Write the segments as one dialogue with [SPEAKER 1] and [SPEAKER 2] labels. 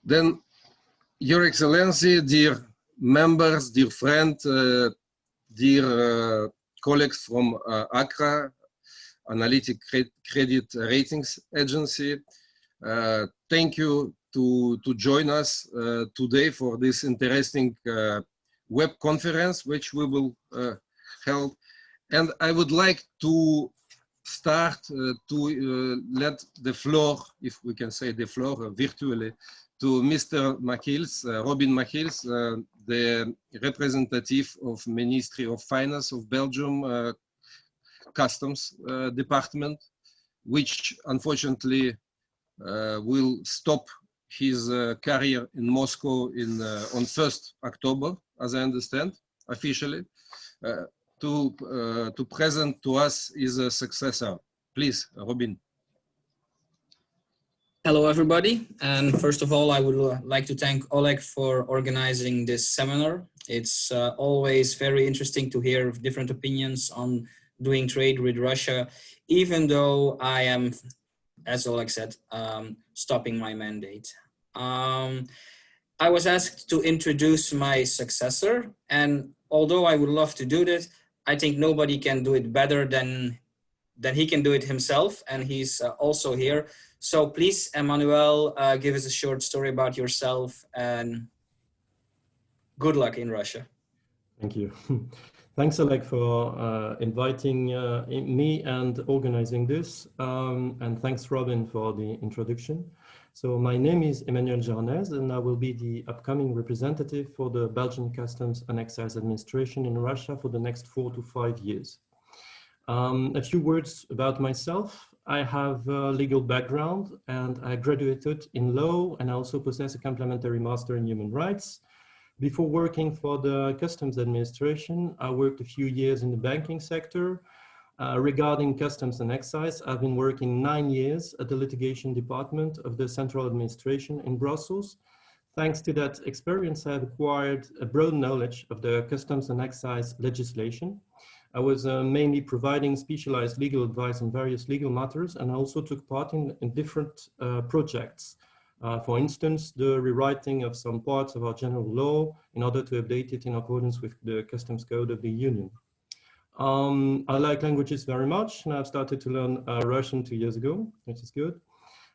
[SPEAKER 1] Then, Your Excellency, dear members, dear friends, dear colleagues from ACRA, Analytical Credit Rating Agency, thank you to join us today for this interesting web conference, which we will hold. And I would like to start to let the floor, if we can say the floor virtually, to Mr. Machils, Robin Machils, the representative of Ministry of Finance of Belgium Customs Department, which unfortunately will stop his career in Moscow on 1st October, as I understand, officially, to present to us his successor. Please, Robin.
[SPEAKER 2] Hello, everybody. And first of all, I would like to thank Oleg for organizing this seminar. It's always very interesting to hear different opinions on doing trade with Russia, even though I am, as Oleg said, stopping my mandate. I was asked to introduce my successor, and although I would love to do this, I think nobody can do it better than he can do it himself, and he's also here. So please, Emmanuel, give us a short story about yourself, and good luck in Russia.
[SPEAKER 3] Thank you. Thanks, Oleg, for inviting me and organizing this. And thanks, Robin, for the introduction. So my name is Emmanuel Jarnez, and I will be the upcoming representative for the Belgian Customs and Excise Administration in Russia for the next 4 to 5 years. A few words about myself. I have a legal background, and I graduated in law, and I also possess a complementary master in human rights. Before working for the Customs Administration, I worked a few years in the banking sector. Regarding Customs and Excise, I've been working 9 years at the litigation department of the Central Administration in Brussels. Thanks to that experience, I've acquired a broad knowledge of the Customs and Excise legislation. I was mainly providing specialized legal advice on various legal matters, and I also took part in different projects. For instance, the rewriting of some parts of our general law in order to update it in accordance with the Customs Code of the Union. I like languages very much, and I've started to learn Russian 2 years ago, which is good.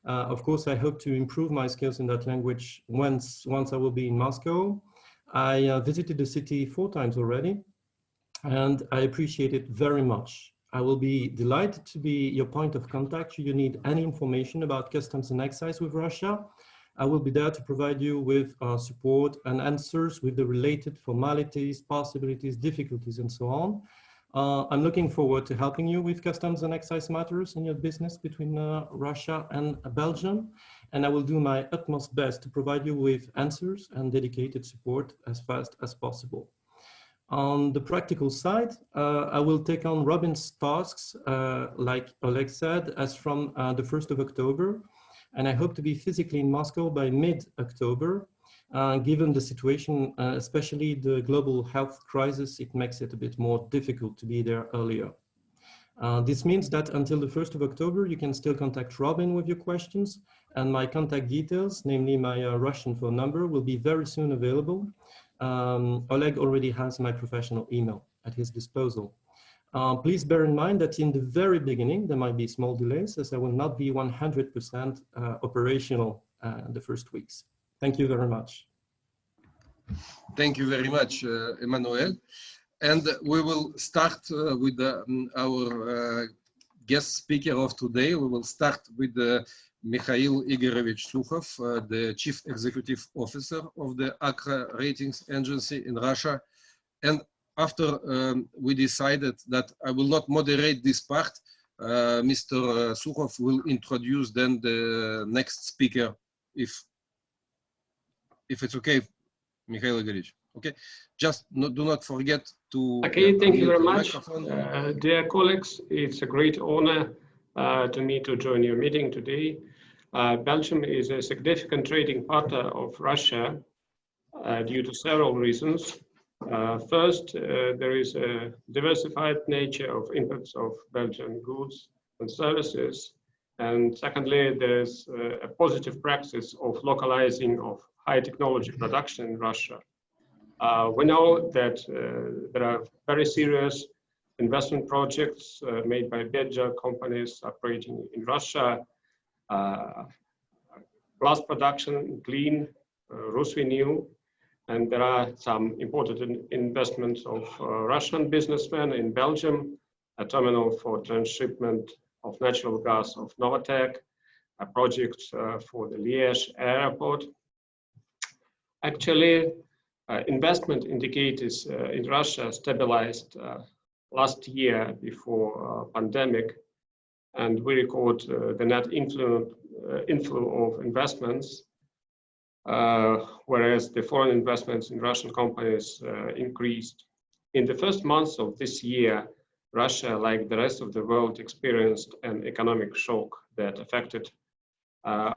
[SPEAKER 3] Of course, I hope to improve my skills in that language once I will be in Moscow. I visited the city 4 times already, and I appreciate it very much. I will be delighted to be your point of contact should you need any information about customs and excise with Russia. I will be there to provide you with support and answers with the related formalities, possibilities, difficulties, and so on. I'm looking forward to helping you with customs and excise matters in your business between Russia and Belgium. And I will do my utmost best to provide you with answers and dedicated support as fast as possible. On the practical side, I will take on Robin's tasks, like Oleg said, as from the 1st of October. And I hope to be physically in Moscow by mid-October. Given the situation, especially the global health crisis, it makes it a bit more difficult to be there earlier. This means that until the 1st of October, you can still contact Robin with your questions, and my contact details, namely my Russian phone number, will be very soon available. Oleg already has my professional email at his disposal. Please bear in mind that in the very beginning, there might be small delays, as I will not be 100% operational the first weeks. Thank you very much.
[SPEAKER 1] Thank you very much, Emmanuel. And we will start with our guest speaker of today. We will start with Mikhail Igorovich Sukhov, the Chief Executive Officer of the ACRA Ratings Agency in Russia. And after we decided that I will not moderate this part, Mr. Sukhov will introduce then the next speaker, if it's okay, Mikhail Igorovich. Okay, just do not forget to.
[SPEAKER 4] Okay, thank you very much. Dear colleagues, it's a great honor to me to join your meeting today. Belgium is a significant trading partner of Russia due to several reasons. First, there is a diversified nature of imports of Belgian goods and services. And secondly, there's a positive practice of localizing of high technology production in Russia. We know that there are very serious investment projects made by Belgian companies operating in Russia, glass production, clean, Rusvinyl, and there are some important investments of Russian businessmen in Belgium, a terminal for transshipment of natural gas of Novatek, a project for the Liège airport. Actually, investment indicators in Russia stabilized last year before pandemic, and we record the net inflow of investments, whereas the foreign investments in Russian companies increased. In the first months of this year, Russia, like the rest of the world, experienced an economic shock that affected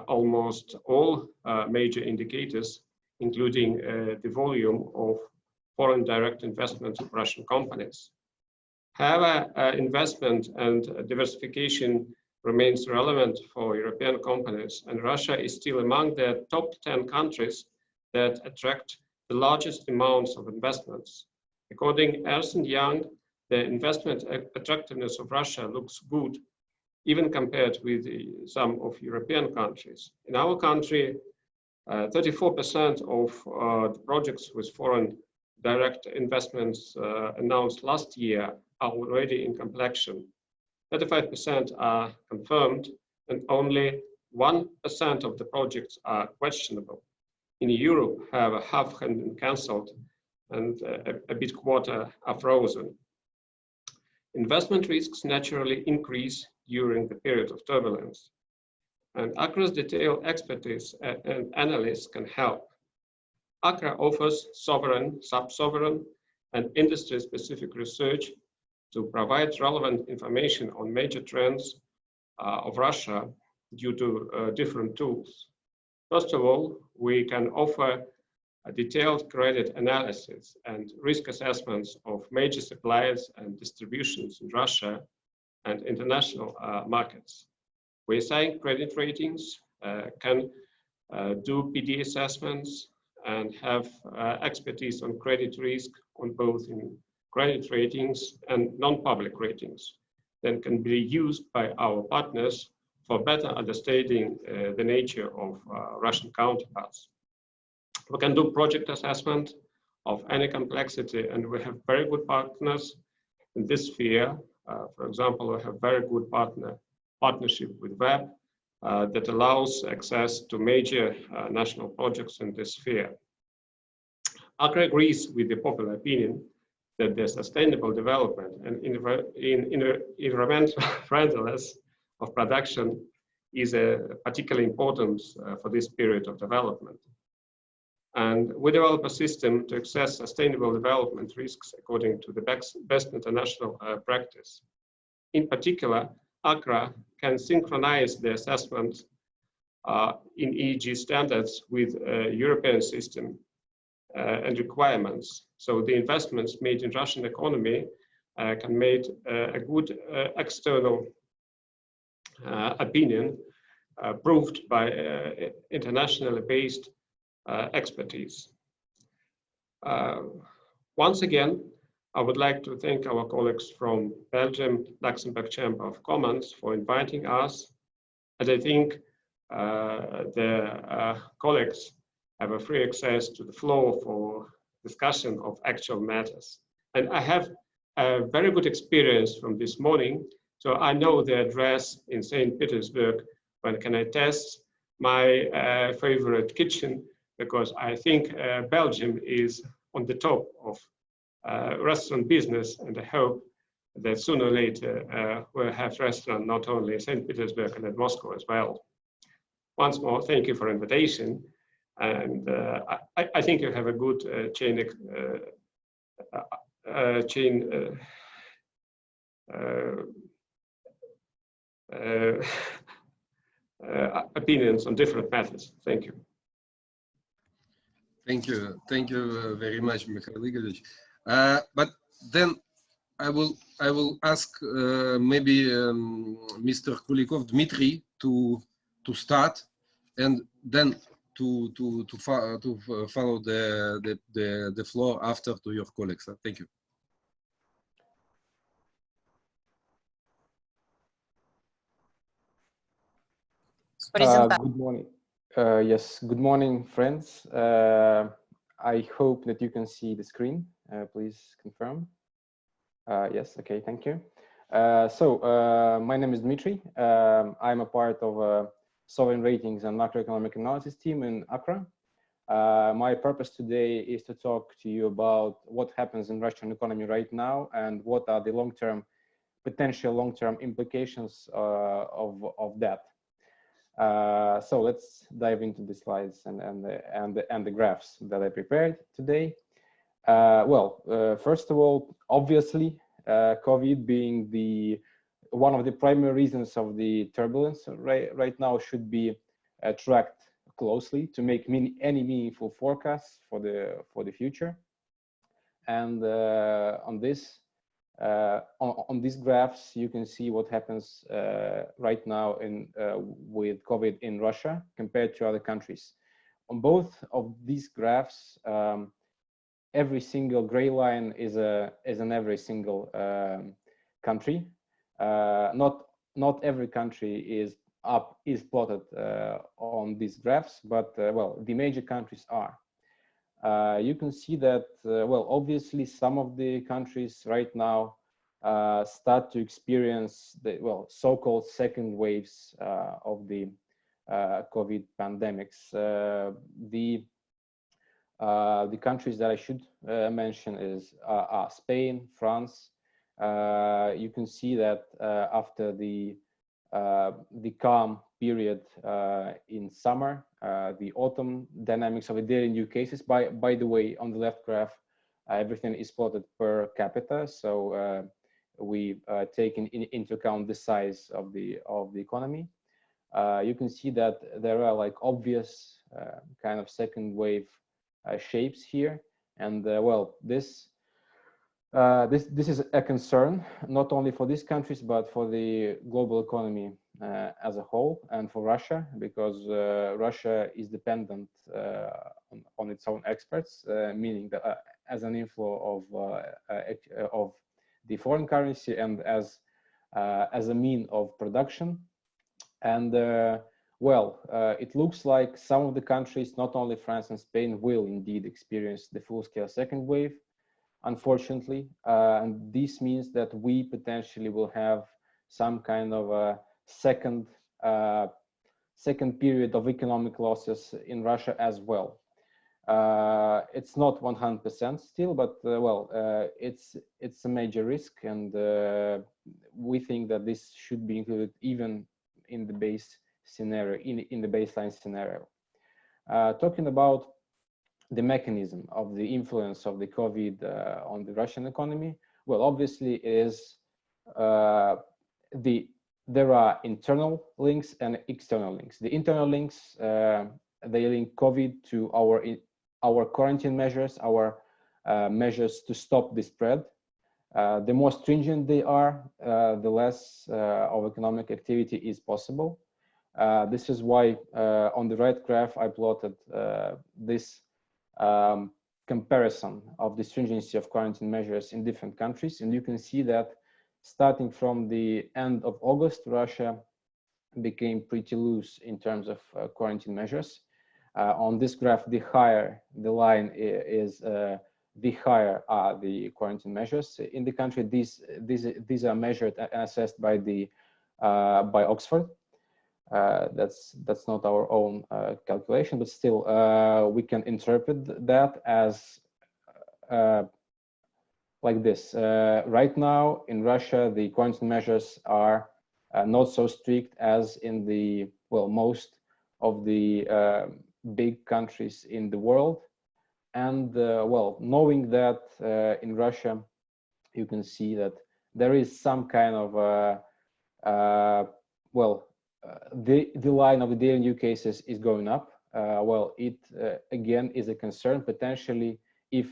[SPEAKER 4] almost all major indicators, including the volume of foreign direct investments of Russian companies. However, investment and diversification remains relevant for European companies, and Russia is still among the top 10 countries that attract the largest amounts of investments. According to Ernst & Young, the investment attractiveness of Russia looks good, even compared with some of European countries. In our country, 34% of the projects with foreign direct investments announced last year are already in completion. 35% are confirmed, and only 1% of the projects are questionable. In Europe, however, half have been cancelled, and a bit quarter are frozen. Investment risks naturally increase during the period of turbulence, and ACRA's detailed expertise and analysts can help. ACRA offers sovereign, sub-sovereign, and industry-specific research to provide relevant information on major trends of Russia due to different tools. First of all, we can offer a detailed credit analysis and risk assessments of major suppliers and distributions in Russia and international markets. We assign credit ratings, can do PD assessments, and have expertise on credit risk on both in credit ratings and non-public ratings that can be used by our partners for better understanding the nature of Russian counterparts. We can do project assessment of any complexity, and we have very good partners in this sphere. For example, we have very good partnership with WEB that allows access to major national projects in this sphere. ACRA agrees with the popular opinion that the sustainable development and environmental friendliness of production is particularly important for this period of development. And we develop a system to assess sustainable development risks according to the best international practice. In particular, ACRA can synchronize the assessment in EEG standards with European system and requirements. So the investments made in Russian economy can make a good external opinion proved by internationally based expertise. Once again, I would like to thank our colleagues from Belgian-Luxembourg Chamber of Commerce for inviting us. And I think the colleagues have a free access to the floor for discussion of actual matters. And I have a very good experience from this morning. So I know the address in St. Petersburg when can I test my favorite kitchen, because I think Belgium is on the top of restaurant business, and I hope that sooner or later we'll have restaurant not only in St. Petersburg and at Moscow as well. Once more, thank you for invitation, and I think you have a good opinions on different matters. Thank you.
[SPEAKER 1] Thank you very much, Mikhail Igorovich. But then I will ask maybe Mr. Kulikov Dmitry to start, and then to follow the floor after to your colleagues. Thank you.
[SPEAKER 5] Good morning. Yes, good morning, friends. I hope that you can see the screen. Please confirm. Yes, okay, thank you. My name is Dmitry. I'm a part of sovereign ratings and macroeconomic analysis team in ACRA. My purpose today is to talk to you about what happens in Russian economy right now and what are the potential long-term implications of that. So let's dive into the slides and the graphs that I prepared today. First of all, obviously, COVID being one of the primary reasons of the turbulence right now should be tracked closely to make any meaningful forecasts for the future. And on these graphs, you can see what happens right now with COVID in Russia compared to other countries. On both of these graphs, every single gray line is an every single country. Not every country is plotted on these graphs, but the major countries are. You can see that, obviously some of the countries right now start to experience the, so-called second waves of the COVID pandemics. The countries that I should mention are Spain, France. You can see that after the calm period in summer, the autumn dynamics of the daily new cases. By the way, on the left graph, everything is plotted per capita. So we taken into account the size of the economy. You can see that there are like obvious kind of second wave shapes here, and this is a concern not only for these countries but for the global economy as a whole, and for Russia, because Russia is dependent on its own exports, meaning that as an inflow of the foreign currency and as a mean of production. And it looks like some of the countries, not only France and Spain, will indeed experience the full-scale second wave, unfortunately. And this means that we potentially will have some kind of a second period of economic losses in Russia as well. It's not 100% still, but it's a major risk, and we think that this should be included even in the base scenario, in the baseline scenario. Talking about the mechanism of the influence of the COVID on the Russian economy, obviously is there are internal links and external links. The internal links, they link COVID to our quarantine measures, our measures to stop the spread. The more stringent they are, the less of economic activity is possible. This is why on the right graph I plotted this comparison of the stringency of quarantine measures in different countries, and you can see that starting from the end of August, Russia became pretty loose in terms of quarantine measures. On this graph, the higher the line is, the higher are the quarantine measures in the country. These are measured and assessed by by Oxford. That's not our own calculation, but still we can interpret that as like this. Right now in Russia, the quarantine measures are not so strict as in the most of the big countries in the world. And knowing that in Russia, you can see that there is some kind of the line of the daily new cases is going up. It again is a concern potentially if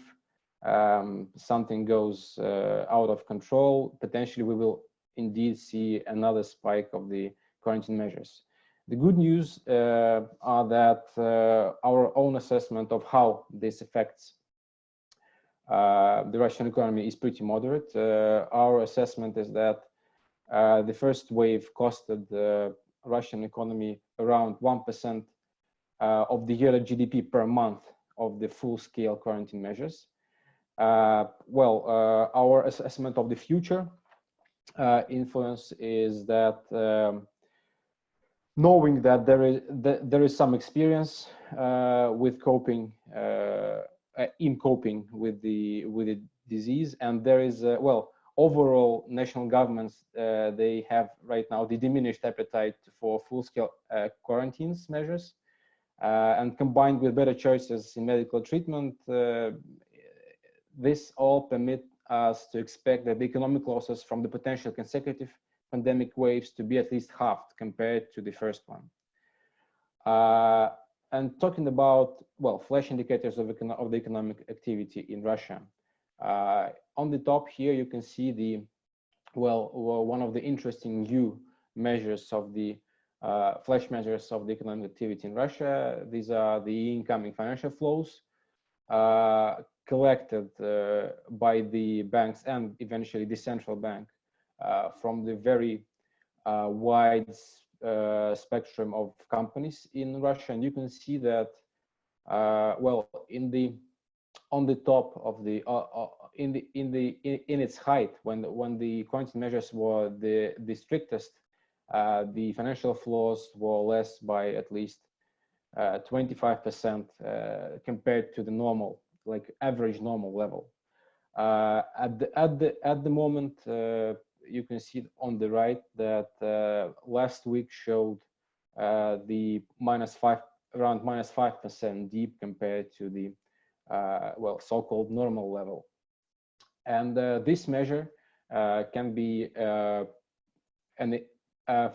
[SPEAKER 5] something goes out of control, potentially we will indeed see another spike of the quarantine measures. The good news are that our own assessment of how this affects the Russian economy is pretty moderate. Our assessment is that the first wave costed the Russian economy around 1% of the yearly GDP per month of the full-scale quarantine measures. Our assessment of the future influence is that knowing that there is some experience with coping with the disease, and there is overall national governments they have right now the diminished appetite for full-scale quarantines measures, and combined with better choices in medical treatment, this all permit us to expect that the economic losses from the potential consecutive pandemic waves to be at least halved compared to the first one. And talking about, flash indicators of the economic activity in Russia. On the top here, you can see the, one of the interesting new measures of the flash measures of the economic activity in Russia. These are the incoming financial flows collected by the banks and eventually the central bank from the very wide spectrum of companies in Russia. And you can see that, on the top of the in its height, when the quarantine measures were the strictest, the financial flows were less by at least 25% compared to the normal, average normal level. At the moment, you can see on the right that last week showed the around minus 5% deep compared to the so-called normal level. And this measure can be a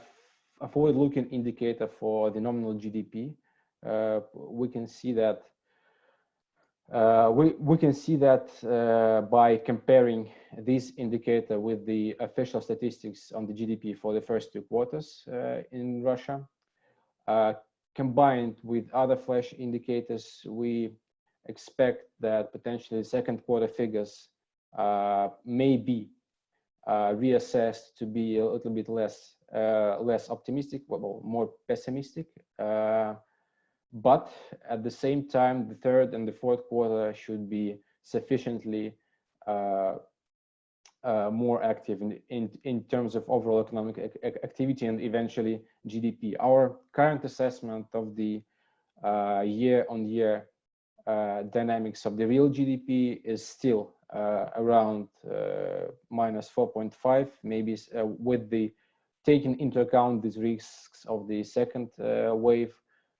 [SPEAKER 5] forward-looking indicator for the nominal GDP. We can see that by comparing this indicator with the official statistics on the GDP for the first 2 quarters in Russia, combined with other flash indicators, we expect that potentially second quarter figures may be reassessed to be a little bit less optimistic, more pessimistic. But at the same time, the third and the fourth quarter should be sufficiently more active in terms of overall economic activity and eventually GDP. Our current assessment of the year-on-year dynamics of the real GDP is still around minus 4.5, maybe with the taking into account these risks of the second wave.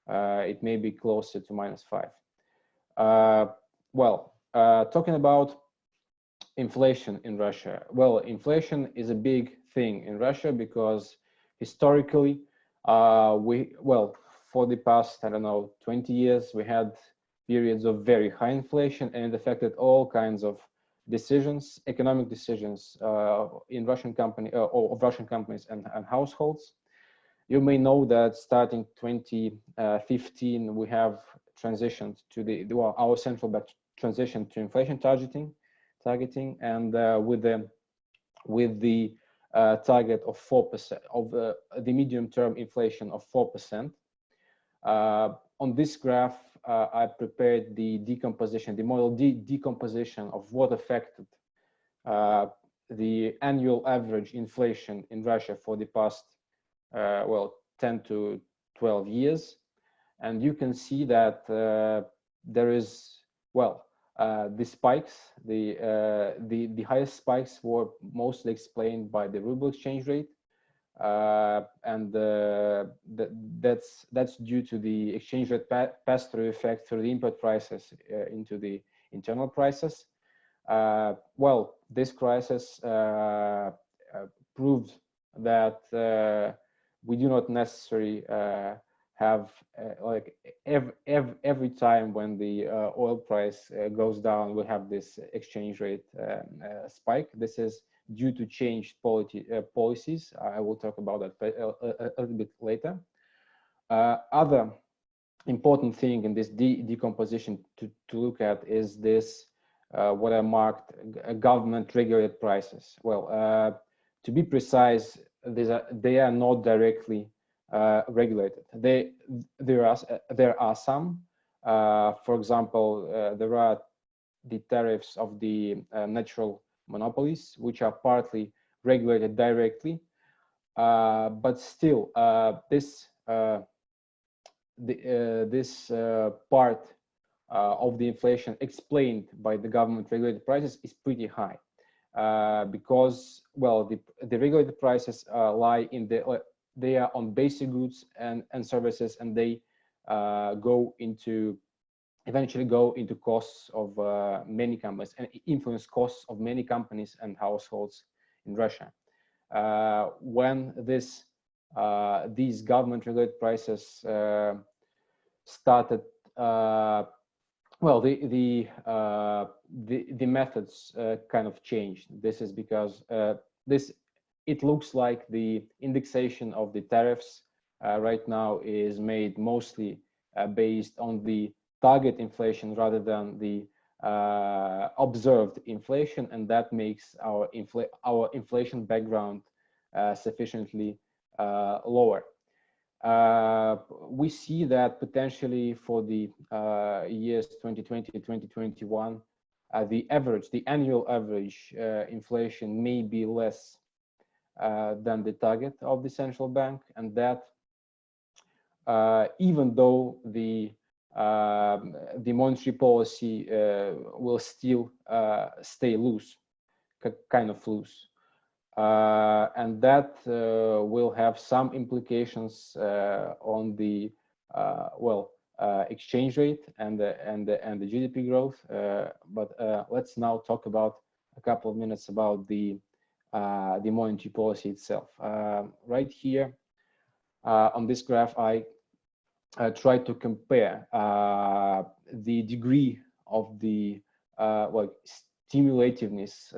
[SPEAKER 5] It may be closer to minus 5. Talking about inflation in Russia. Inflation is a big thing in Russia because historically, for the past, 20 years, we had periods of very high inflation, and it affected all kinds of decisions, economic decisions in Russian of Russian companies and households. You may know that starting 2015, we have transitioned to our central bank transition to inflation targeting, and with the target of 4% of the medium-term inflation of 4%. On this graph, I prepared the model decomposition of what affected the annual average inflation in Russia for the past 10 to 12 years. And you can see that there is, the spikes, the highest spikes were mostly explained by the ruble exchange rate. And that's due to the exchange rate pass-through effect through the input prices into the internal prices. This crisis proved that we do not necessarily have like every time when the oil price goes down, we have this exchange rate spike. This is due to changed policies. I will talk about that a little bit later. Other important thing in this decomposition to look at is this what I marked government regulated prices. Well, to be precise, they are not directly regulated. There are some. For example, there are the tariffs of the natural monopolies, which are partly regulated directly, but still this part of the inflation explained by the government regulated prices is pretty high, because, well, the regulated prices lie in they are on basic goods and services, and they eventually go into costs of many companies and influence costs of many companies and households in Russia. When these government regulated prices started, well, the methods kind of changed. This is because it looks like the indexation of the tariffs right now is made mostly based on the target inflation rather than the observed inflation, and that makes our inflation background sufficiently lower. We see that potentially for the years 2020 to 2021, the annual average inflation may be less than the target of the central bank, and that even though the monetary policy will still stay loose, kind of loose. And that will have some implications on the exchange rate and the GDP growth. But let's now talk about a couple of minutes about the monetary policy itself. Right here on this graph, I try to compare the degree of the stimulativeness,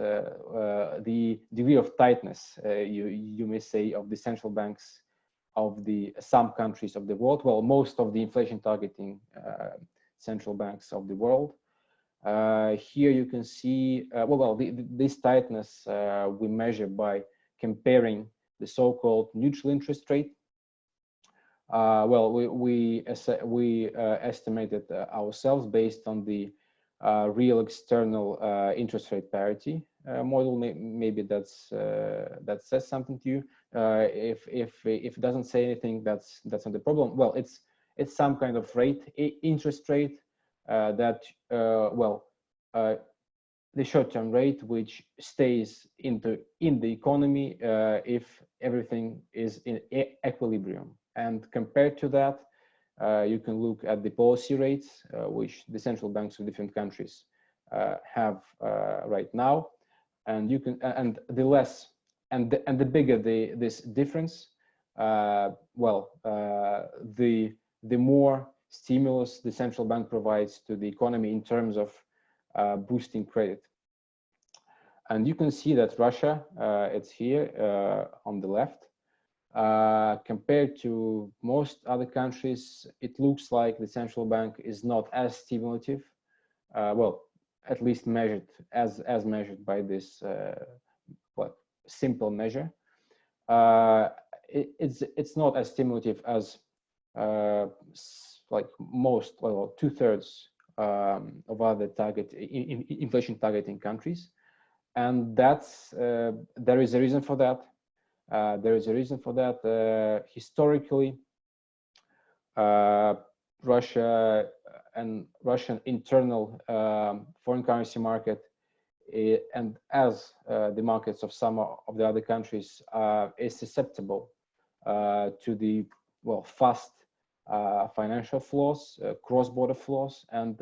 [SPEAKER 5] the degree of tightness, you may say, of the central banks of some countries of the world. Well, most of the inflation targeting central banks of the world. Here you can see, this tightness we measure by comparing the so-called neutral interest rate. We estimated ourselves based on the real external interest rate parity model. Maybe that says something to you. If it doesn't say anything, that's not the problem. Well, it's some kind of interest rate that the short-term rate which stays in the economy if everything is in equilibrium. And compared to that, you can look at the policy rates which the central banks of different countries have right now, and you can the less and the bigger this difference, the more stimulus the central bank provides to the economy in terms of boosting credit. And you can see that Russia, it's here on the left. Compared to most other countries, it looks like the central bank is not as stimulative. At least measured as measured by this simple measure. It's not as stimulative as most, 2/3 of other inflation targeting countries, and that's there is a reason for that. Historically, Russia and Russian internal foreign currency market, and as the markets of some of the other countries, is susceptible to the fast financial flows, cross-border flows, and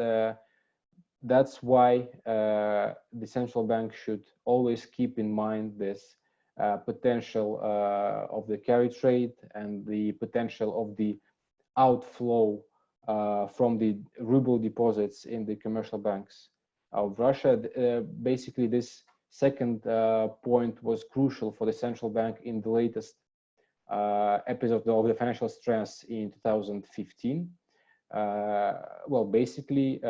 [SPEAKER 5] that's why the central bank should always keep in mind this potential of the carry trade and the potential of the outflow from the ruble deposits in the commercial banks of Russia. Basically, this second point was crucial for the central bank in the latest episode of the financial stress in 2015. Well, basically,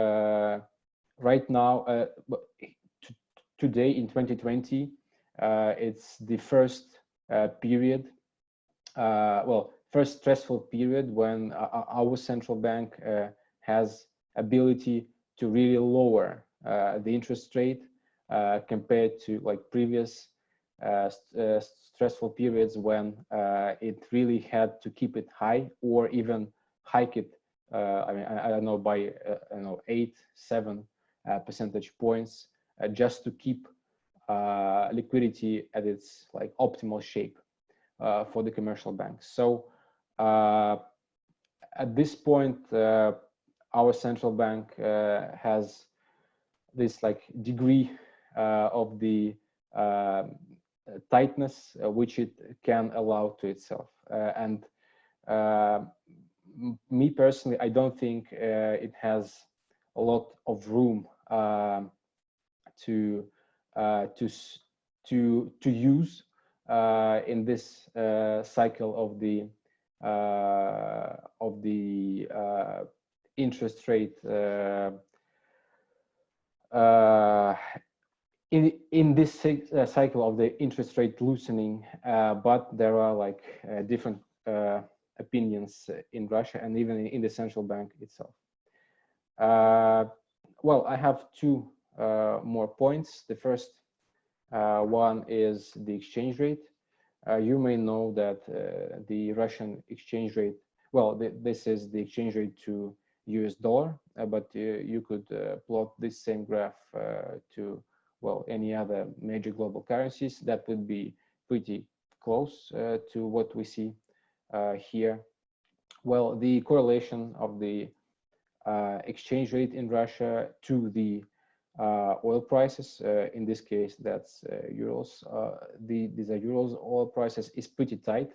[SPEAKER 5] right now, today in 2020, it's the first period, first stressful period when our central bank has ability to really lower the interest rate compared to like previous stressful periods when it really had to keep it high or even hike it. I mean, I don't know, by 8-7 percentage points just to keep liquidity at its like optimal shape for the commercial banks. So at this point, our central bank has this like degree of the tightness which it can allow to itself. And me personally, I don't think it has a lot of room to use in this cycle of the interest rate in this cycle of the interest rate loosening, but there are like different opinions in Russia and even in the central bank itself. Well, I have two more points. The first one is the exchange rate. You may know that the Russian exchange rate, well, this is the exchange rate to US dollar, but you could plot this same graph to, well, any other major global currencies. That would be pretty close to what we see here. Well, the correlation of the exchange rate in Russia to the oil prices, in this case that's euros, these are euros, oil prices is pretty tight,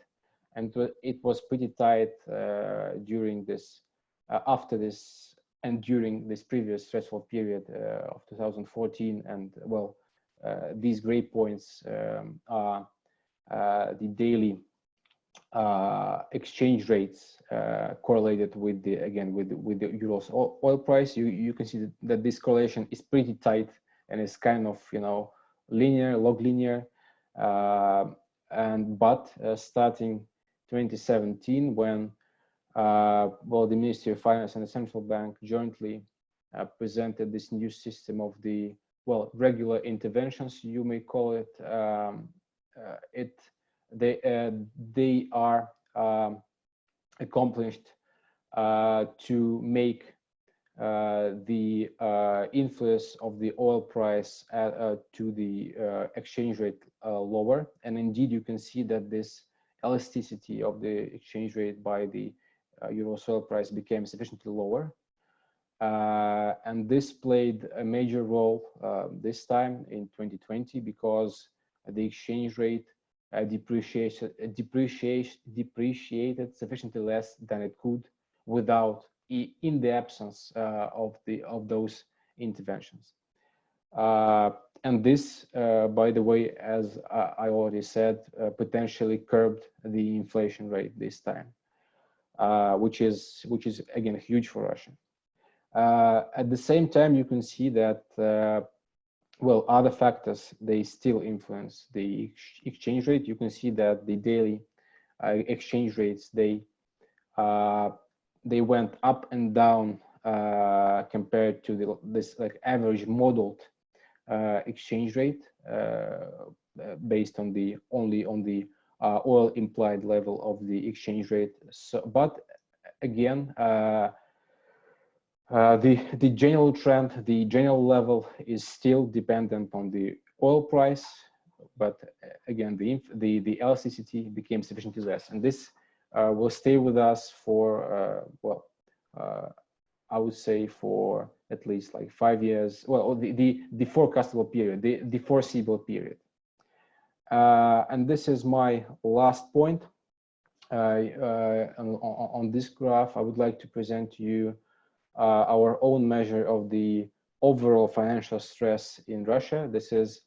[SPEAKER 5] and it was pretty tight during this after this and during this previous stressful period of 2014. And well, these gray points are the daily exchange rates correlated with the, again, with the euros oil price. You can see that this correlation is pretty tight and it's kind of, you know, linear, log linear. But starting 2017, when well, the Ministry of Finance and the Central Bank jointly presented this new system of the, well, regular interventions, you may call it, they are accomplished to make the influence of the oil price to the exchange rate lower. And indeed, you can see that this elasticity of the exchange rate by the euro oil price became sufficiently lower. And this played a major role this time in 2020, because the exchange rate depreciated sufficiently less than it could without, in the absence of those interventions. And this, by the way, as I already said, potentially curbed the inflation rate this time, which is again huge for Russia. At the same time, you can see that well, other factors, they still influence the exchange rate. You can see that the daily exchange rates, they went up and down compared to this like average modeled exchange rate based on the only on the oil implied level of the exchange rate. So, but again, the general trend, the general level is still dependent on the oil price, but again, the elasticity became sufficiently less, and this will stay with us for well, I would say for at least like 5 years. Well, the forecastable period, the foreseeable period. And this is my last point. On this graph, I would like to present to you our own measure of the overall financial stress in Russia. This is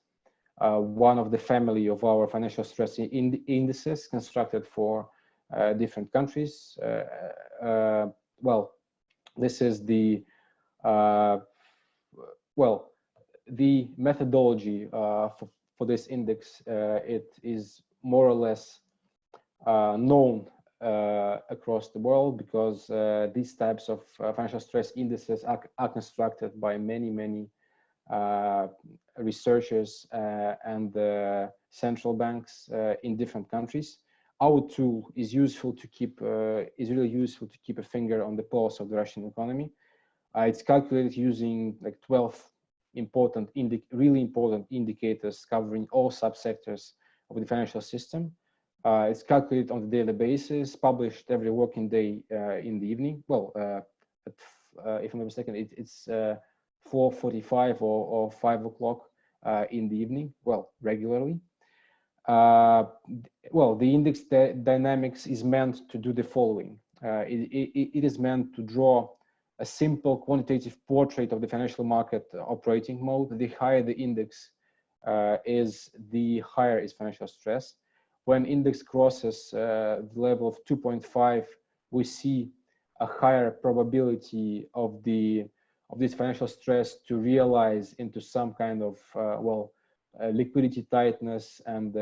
[SPEAKER 5] one of the family of our financial stress indices constructed for different countries. Well, this is the the methodology for this index. It is more or less known across the world, because these types of financial stress indices are constructed by many researchers and central banks in different countries. Our tool is useful to keep is really useful to keep a finger on the pulse of the Russian economy. It's calculated using like 12 really important indicators covering all subsectors of the financial system. It's calculated on a daily basis, published every working day in the evening. Well, if I'm not mistaken, it's 4:45 or 5 o'clock in the evening. Well, regularly. Well, the index dynamics is meant to do the following. It is meant to draw a simple quantitative portrait of the financial market operating mode. The higher the index is, the higher is financial stress. When index crosses the level of 2.5, we see a higher probability of this financial stress to realize into some kind of liquidity tightness and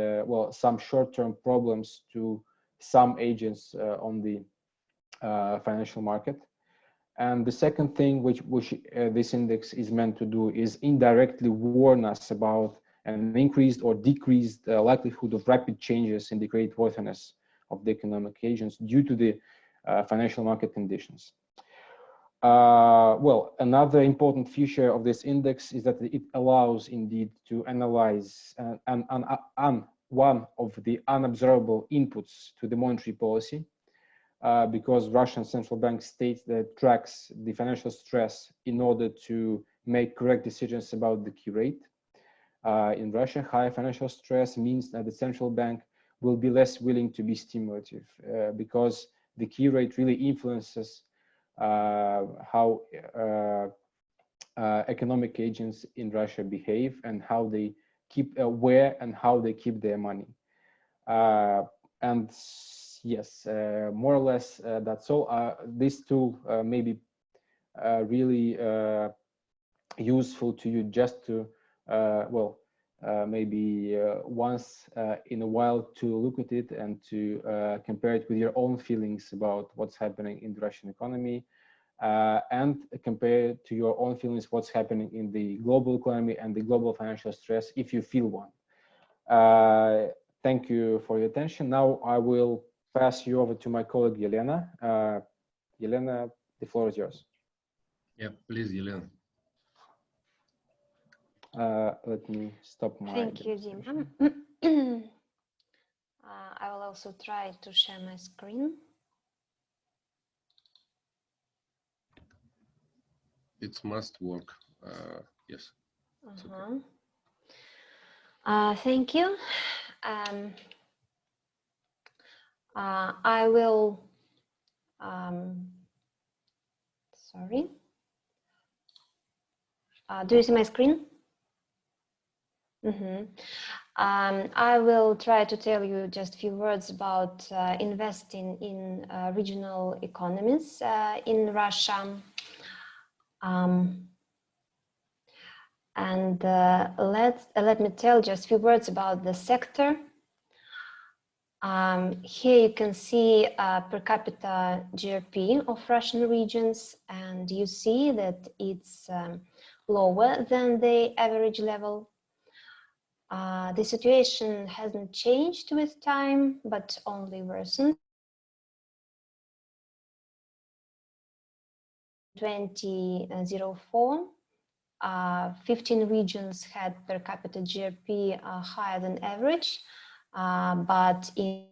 [SPEAKER 5] some short-term problems to some agents on the financial market. And the second thing which this index is meant to do is indirectly warn us about an increased or decreased likelihood of rapid changes in the creditworthiness of the economic agents due to the financial market conditions. Another important feature of this index is that it allows indeed to analyze one of the unobservable inputs to the monetary policy, because Russian central bank states that tracks the financial stress in order to make correct decisions about the key rate. In Russia, high financial stress means that the central bank will be less willing to be stimulative, because the key rate really influences how economic agents in Russia behave and how they keep where and how they keep their money. And yes, more or less that's all. This tool may be really useful to you just to maybe once in a while to look at it and to compare it with your own feelings about what's happening in the Russian economy, and compare it to your own feelings what's happening in the global economy and the global financial stress if you feel one. Thank you for your attention. Now I will pass you over to my colleague Yelena. Yelena, the floor is yours.
[SPEAKER 1] Yeah, please, Yelena.
[SPEAKER 5] Let me stop my.
[SPEAKER 6] Thank you, Dima. I will also try to share my screen.
[SPEAKER 1] It must work. Yes.
[SPEAKER 6] Okay. Thank you. I will. Sorry. Do you see my screen? I will try to tell you just a few words about investing in regional economies in Russia. Let me tell just a few words about the sector. Here you can see per capita GRP of Russian regions, and you see that it's lower than the average level. The situation hasn't changed with time, but only worsened. 2004, 15 regions had per capita GRP higher than average, but in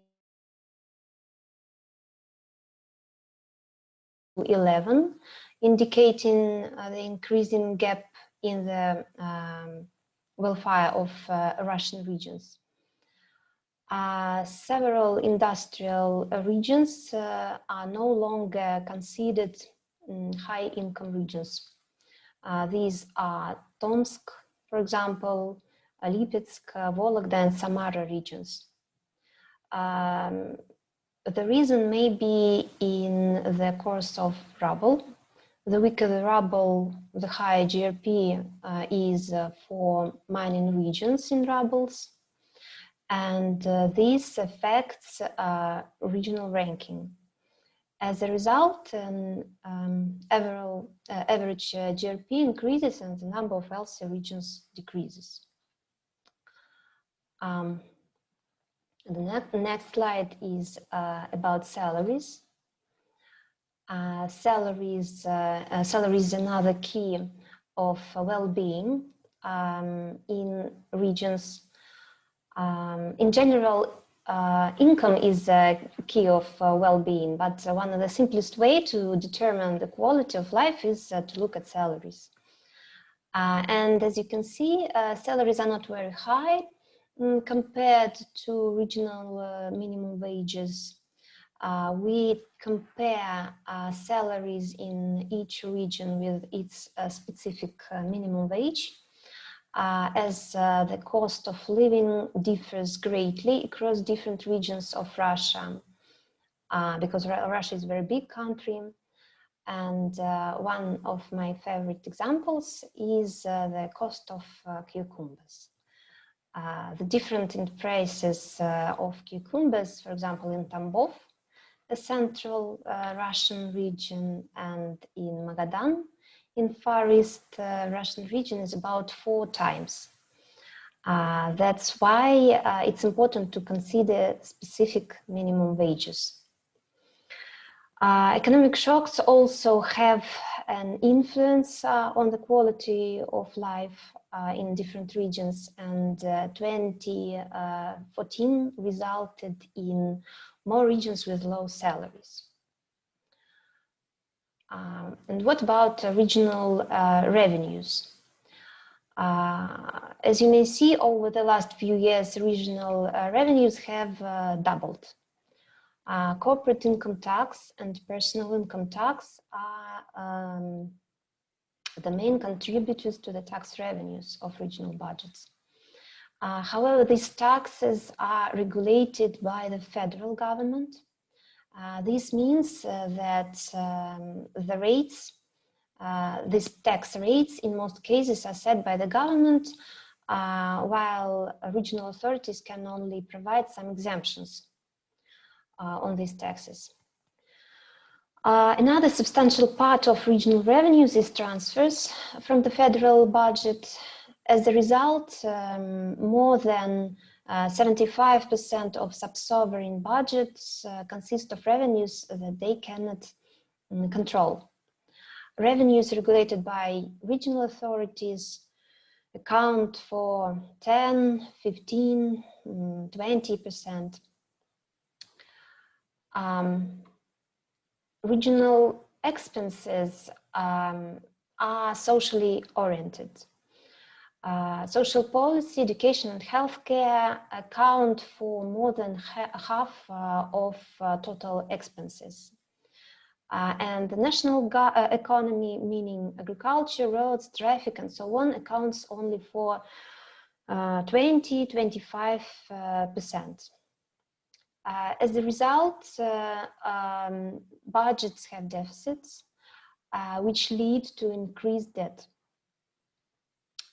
[SPEAKER 6] 11, indicating the increasing gap in the welfare of Russian regions. Several industrial regions are no longer considered high-income regions. These are Tomsk, for example, Lipetsk, Vologda, and Samara regions. The reason may be in the course of ruble. The weaker the ruble, the higher GRP is for mining regions in rubles. And this affects regional ranking. As a result, average GRP increases and the number of wealthy regions decreases. The next slide is about salaries. Salaries is another key of well-being in regions. In general, income is a key of well-being, but one of the simplest way to determine the quality of life is to look at salaries. And as you can see, salaries are not very high compared to regional minimum wages. We compare salaries in each region with its specific minimum wage. As the cost of living differs greatly across different regions of Russia, because Russia is a very big country. And one of my favorite examples is the cost of cucumbers. The difference in prices of cucumbers, for example, in Tambov, a central Russian region, and in Magadan, in Far East Russian region, is about 4 times. That's why it's important to consider specific minimum wages. Economic shocks also have an influence on the quality of life in different regions, and 2014 resulted in more regions with low salaries. And what about regional revenues? As you may see, over the last few years, regional revenues have doubled. Corporate income tax and personal income tax are the main contributors to the tax revenues of regional budgets. However, these taxes are regulated by the federal government. This means that the rates, these tax rates in most cases are set by the government, while regional authorities can only provide some exemptions on these taxes. Another substantial part of regional revenues is transfers from the federal budget. As a result, more than 75% of sub-sovereign budgets consist of revenues that they cannot control. Revenues regulated by regional authorities account for 10, 15, 20%. Regional expenses are socially oriented. Social policy, education, and healthcare account for more than half of total expenses. And the national economy, meaning agriculture, roads, traffic, and so on, accounts only for 20–25%. As a result, budgets have deficits, which lead to increased debt.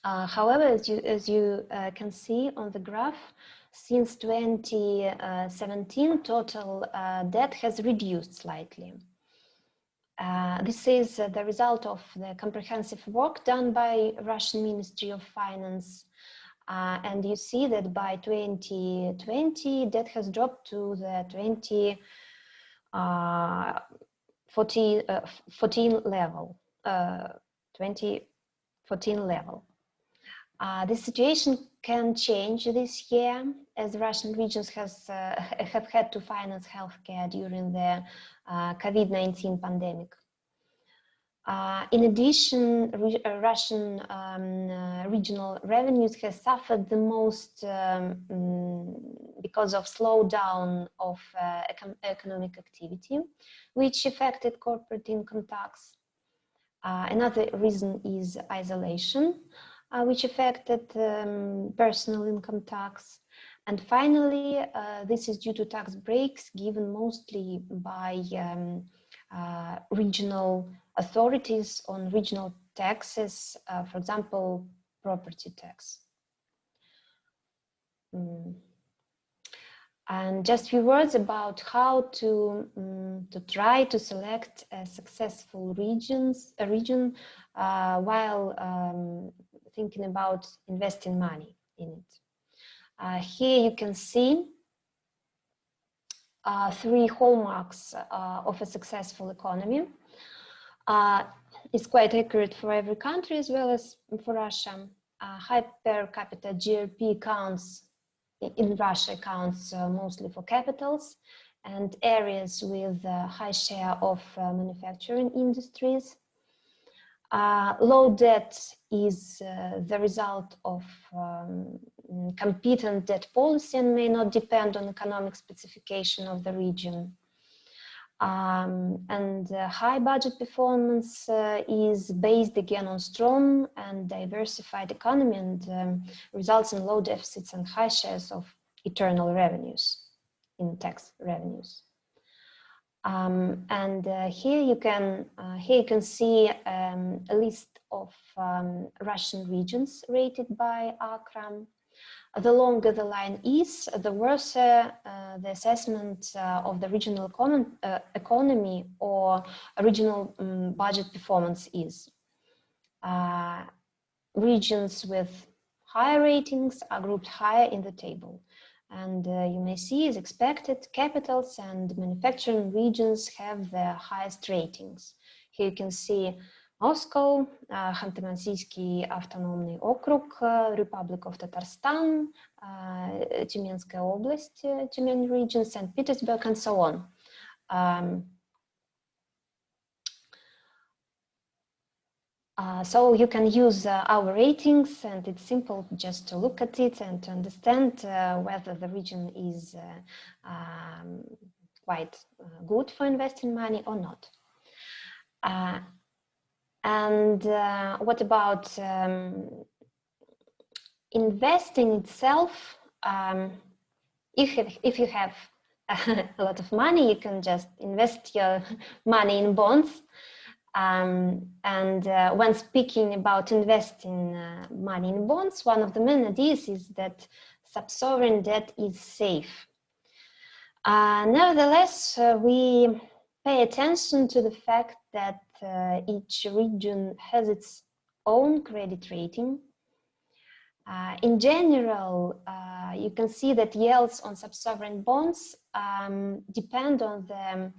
[SPEAKER 6] However, as you can see on the graph, since 2017, total debt has reduced slightly. This is the result of the comprehensive work done by Russian Ministry of Finance. And you see that by 2020, debt has dropped to the 2014 level. This situation can change this year, as Russian regions have had to finance healthcare during the COVID-19 pandemic. In addition, Russian regional revenues have suffered the most because of slowdown of economic activity, which affected corporate income tax. Another reason is isolation, which affected personal income tax. And finally, this is due to tax breaks given mostly by regional authorities on regional taxes, for example, property tax. And just a few words about how to try to select a successful region while thinking about investing money in it. Here you can see three hallmarks of a successful economy. It's quite accurate for every country as well as for Russia. High per capita GRP counts in Russia counts mostly for capitals and areas with a high share of manufacturing industries. Low debt is the result of competent debt policy and may not depend on economic specification of the region. High budget performance is based again on strong and diversified economy and results in low deficits and high shares of internal revenues in tax revenues. Here you can see a list of Russian regions rated by ACRA. The longer the line is, the worse the assessment of the regional economy or regional budget performance is. Regions with higher ratings are grouped higher in the table. And you may see, as expected, capitals and manufacturing regions have the highest ratings. Here you can see Moscow, Ханты-Мансийский автономный округ, Republic of Tatarstan, Tyumenskaya Oblast, Tyumen region, St. Petersburg, and so on. So you can use our ratings, and it's simple just to look at it and to understand whether the region is quite good for investing money or not. What about investing itself? If you have a lot of money, you can just invest your money in bonds. When speaking about investing money in bonds, one of the main ideas is that sub-sovereign debt is safe. Nevertheless, we pay attention to the fact that each region has its own credit rating. In general, you can see that yields on sub-sovereign bonds depend on the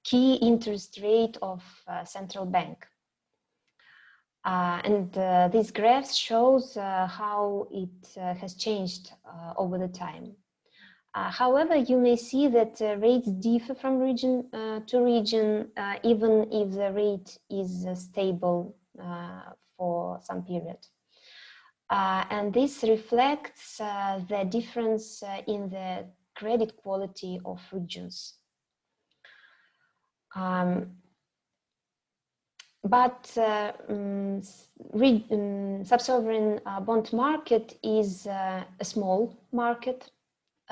[SPEAKER 6] key interest rate of central bank. This graph shows how it has changed over the time. However, you may see that rates differ from region to region, even if the rate is stable for some period. And this reflects the difference in the credit quality of regions. Sub-sovereign bond market is a small market.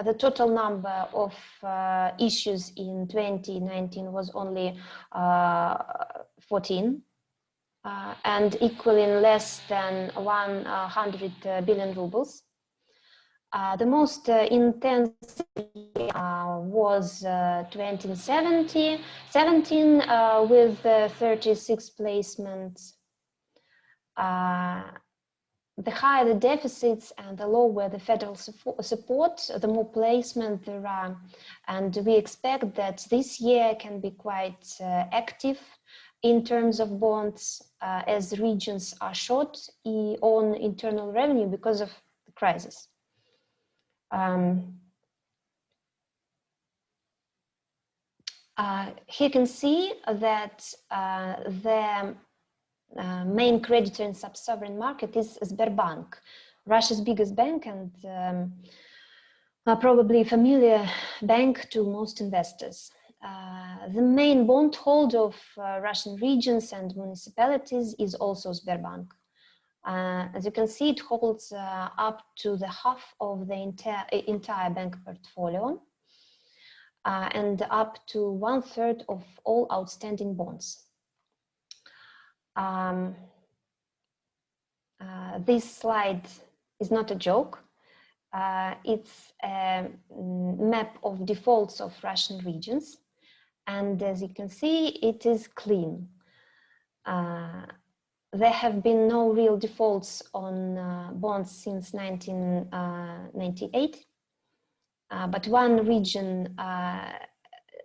[SPEAKER 6] The total number of issues in 2019 was only 14 and equaling less than 100 billion rubles. The most intense was 2017 with 36 placements. The higher the deficits and the lower the federal support, the more placement there are. And we expect that this year can be quite active in terms of bonds as regions are short on internal revenue because of the crisis. Here you can see that the main creditor in sub-sovereign market is Sberbank, Russia's biggest bank and probably familiar bank to most investors. The main bondholder of Russian regions and municipalities is also Sberbank. As you can see, it holds up to the half of the entire bank portfolio and up to 1/3 of all outstanding bonds. This slide is not a joke. It's a map of defaults of Russian regions. And as you can see, it is clean. There have been no real defaults on bonds since 1998. But one region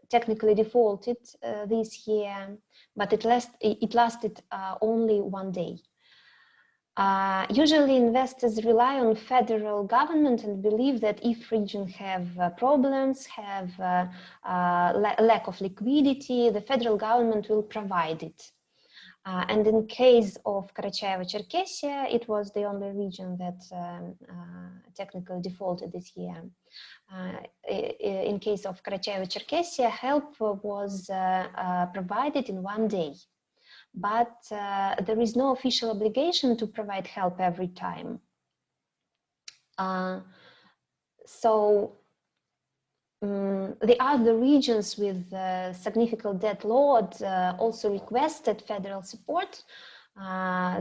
[SPEAKER 6] technically defaulted this year, but it lasted only 1 day. Usually investors rely on federal government and believe that if regions have problems, have lack of liquidity, the federal government will provide it. And in case of Karacháyevo-Cherkessia, it was the only region that technically defaulted this year. In case of Karacháyevo-Cherkessia, help was provided in 1 day. But there is no official obligation to provide help every time. The other regions with significant debt load also requested federal support.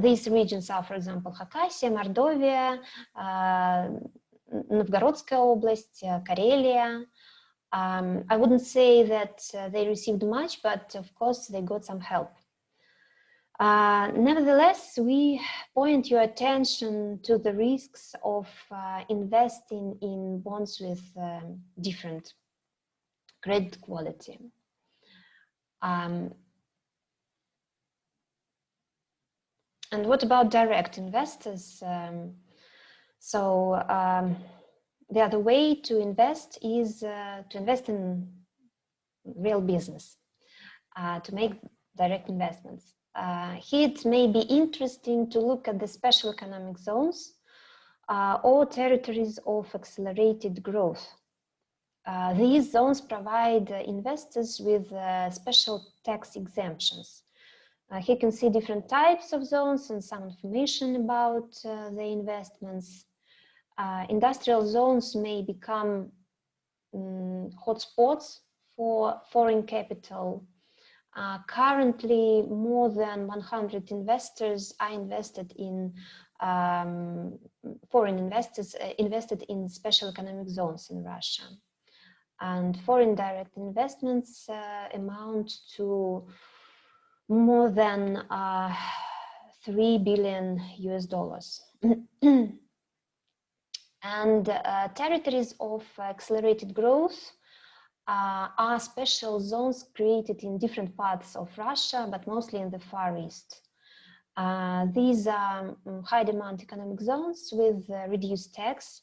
[SPEAKER 6] These regions are, for example, Khakassia, Mordovia, Novgorodskaya Oblast, Karelia. I wouldn't say that they received much, but of course they got some help. Nevertheless, we point your attention to the risks of investing in bonds with different credit quality. And what about direct investors? The other way to invest is to invest in real business, to make direct investments. Here it may be interesting to look at the special economic zones or territories of accelerated growth. These zones provide investors with special tax exemptions. Here you can see different types of zones and some information about the investments. Industrial zones may become hotspots for foreign capital. Currently, more than 100 investors are invested in foreign investors invested in special economic zones in Russia. And foreign direct investments amount to more than $3 billion. And territories of accelerated growth are special zones created in different parts of Russia, but mostly in the Far East. These are high demand economic zones with reduced tax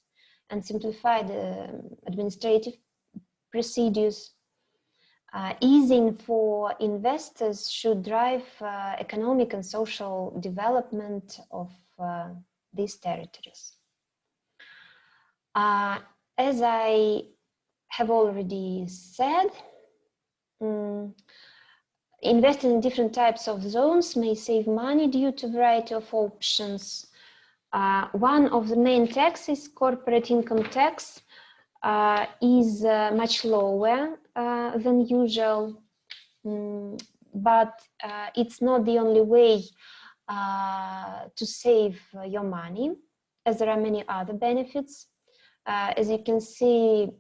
[SPEAKER 6] and simplified administrative procedures. Easing for investors should drive economic and social development of these territories. As I have already said, investing in different types of zones may save money due to a variety of options. One of the main taxes, corporate income tax, is much lower than usual, but it's not the only way to save your money, as there are many other benefits. As you can see,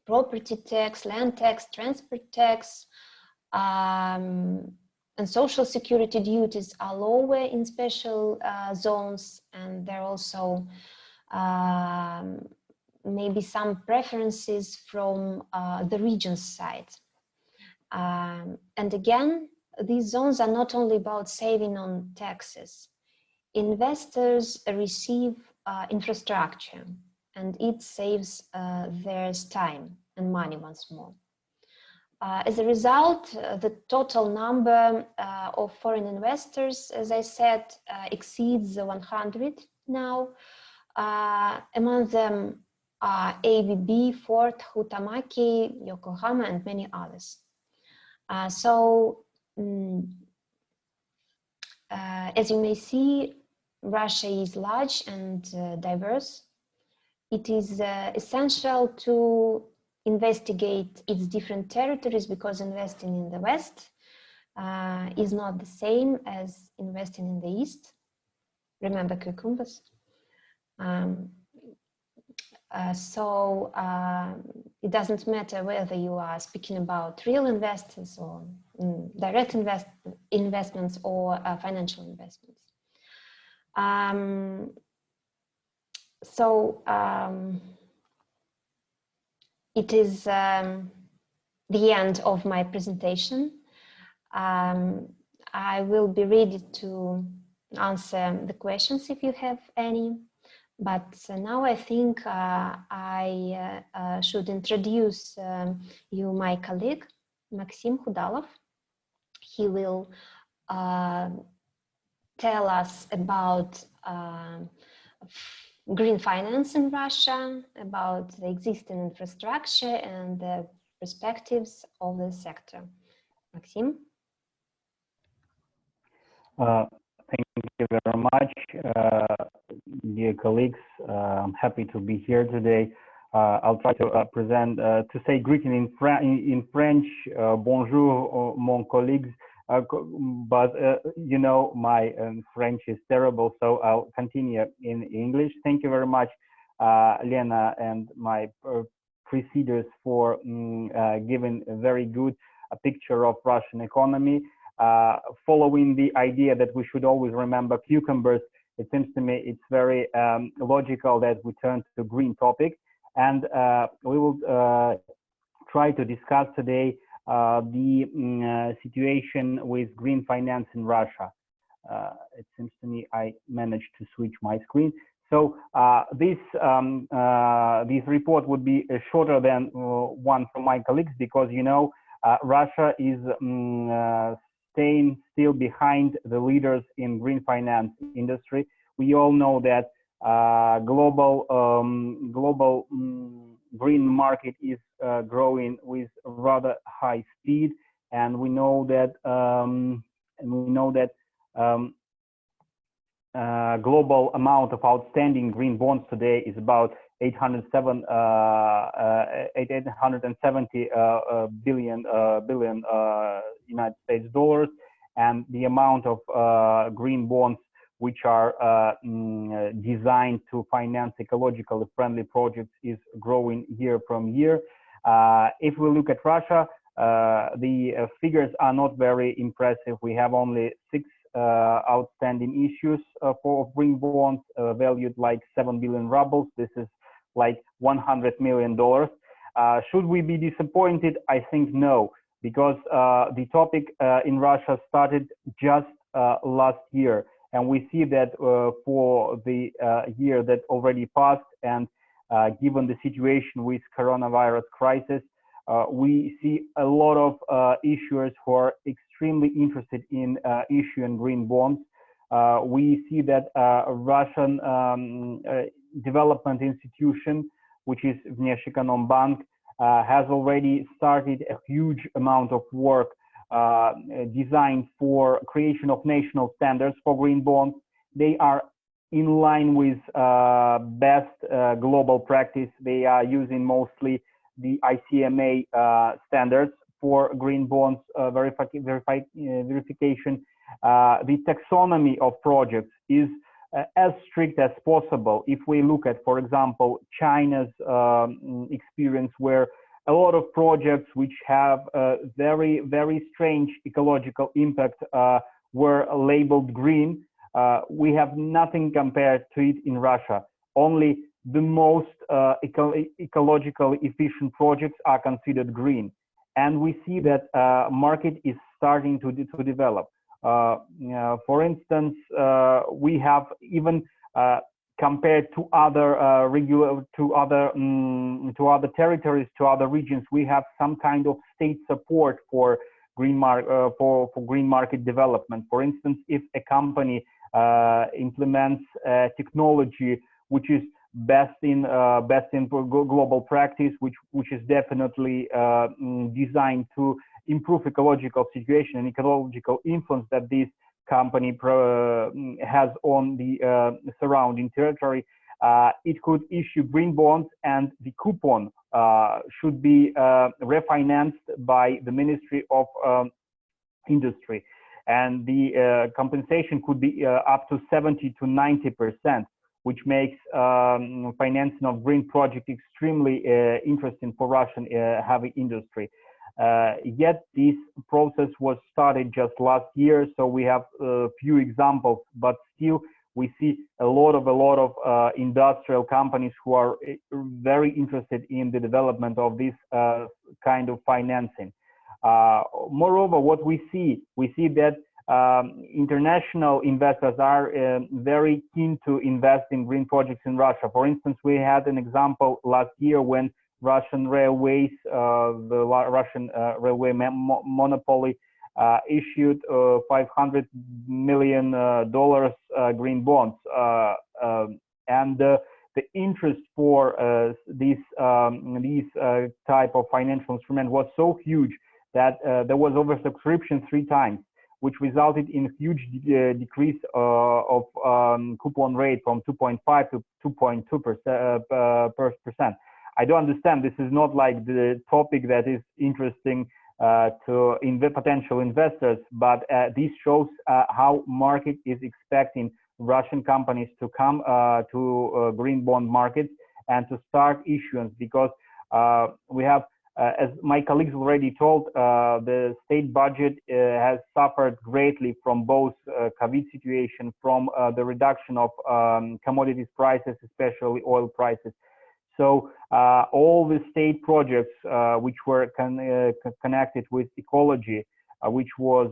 [SPEAKER 6] property tax, land tax, transport tax, and social security duties are lower in special zones, and there are also maybe some preferences from the region's side. And again, these zones are not only about saving on taxes. Investors receive infrastructure, and it saves their time and money once more. As a result, the total number of foreign investors, as I said, exceeds 100 now. Among them are ABB, Ford, Huhtamaki, Yokohama, and many others. As you may see, Russia is large and diverse. It is essential to investigate its different territories because investing in the West is not the same as investing in the East. Remember cucumbers. It doesn't matter whether you are speaking about real investors or direct investments or financial investments. It is the end of my presentation. I will be ready to answer the questions if you have any. But now I think I should introduce you my colleague, Maxim Khudalov. He will tell us about green finance in Russia, about the existing infrastructure and the perspectives of the sector. Maxim?
[SPEAKER 7] Thank you very much, dear colleagues. I'm happy to be here today. I'll try to to say greeting in French, bonjour, mon collègues, but you know, my French is terrible, so I'll continue in English. Thank you very much, Lena and my preceders for giving a very good picture of Russian economy. Following the idea that we should always remember cucumbers, it seems to me it's very logical that we turn to green topic, and we will try to discuss today the situation with green finance in Russia. It seems to me I managed to switch my screen. So this report would be shorter than one from my colleagues because, you know, Russia is staying still behind the leaders in green finance industry. We all know that global green market is growing with rather high speed, and we know that global amount of outstanding green bonds today is about 870 billion United States dollars, and the amount of green bonds which are designed to finance ecologically friendly projects is growing year from year. If we look at Russia, the figures are not very impressive. We have only 6 outstanding issues for green bonds valued like 7 billion rubles. This is like $100 million. Should we be disappointed? I think no, because the topic in Russia started just last year, and we see that for the year that already passed, and given the situation with coronavirus crisis, we see a lot of issuers who are extremely interested in issuing green bonds. We see that Russian development institution, which is Внешэкономбанк, has already started a huge amount of work designed for creation of national standards for green bonds. They are in line with best global practice. They are using mostly the ICMA standards for green bonds verification. The taxonomy of projects is as strict as possible. If we look at, for example, China's experience, where a lot of projects which have a very, very strange ecological impact were labeled green, we have nothing compared to it in Russia. Only the most ecologically efficient projects are considered green. And we see that market is starting to develop. For instance, we have even compared to other to other territories, to other regions, we have some kind of state support for green market development. For instance, if a company implements technology which is best in global practice, which is definitely designed to improve ecological situation and ecological influence that this company has on the surrounding territory, it could issue green bonds, and the coupon should be refinanced by the Ministry of Industry, and the compensation could be up to 70 to 90%, which makes financing of green project extremely interesting for Russian heavy industry. Yet this process was started just last year, so we have a few examples, but still we see a lot of industrial companies who are very interested in the development of this kind of financing. Moreover, what we see that international investors are very keen to invest in green projects in Russia. For instance, we had an example last year when Russian Railways, the Russian railway monopoly, issued $500 million green bonds, and the interest for these type of financial instrument was so huge that there was oversubscription 3 times, which resulted in a huge decrease of coupon rate from 2.5 to 2.2%. I don't understand. This is not like the topic that is interesting to potential investors, but this shows how market is expecting Russian companies to come to green bond markets and to start issuance, because we have, as my colleagues already told, the state budget has suffered greatly from both COVID situation, from the reduction of commodities prices, especially oil prices. So all the state projects which were connected with ecology, which was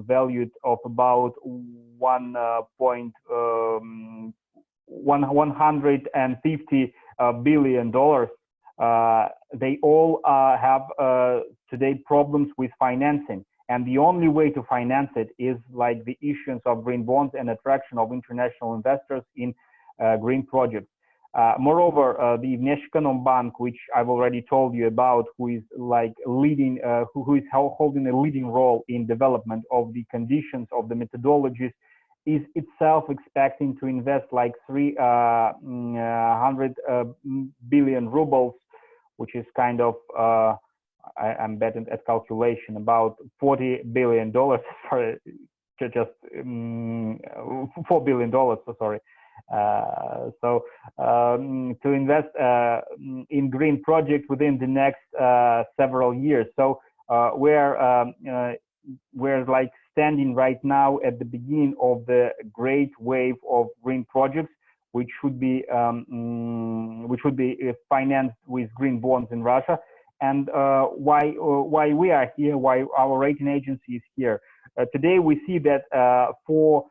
[SPEAKER 7] valued of about $150 billion, they all have today problems with financing. And the only way to finance it is like the issuance of green bonds and attraction of international investors in green projects. Moreover, the Bank, which I've already told you about, who is like leading, who is holding a leading role in development of the conditions of the methodologies, is itself expecting to invest like 300 billion rubles, which is kind of, I'm betting at calculation, about $40 billion, sorry, just $4 billion, so sorry. So to invest in green projects within the next several years. So we're like standing right now at the beginning of the great wave of green projects, which should be financed with green bonds in Russia. And why we are here, why our rating agency is here. Today we see that for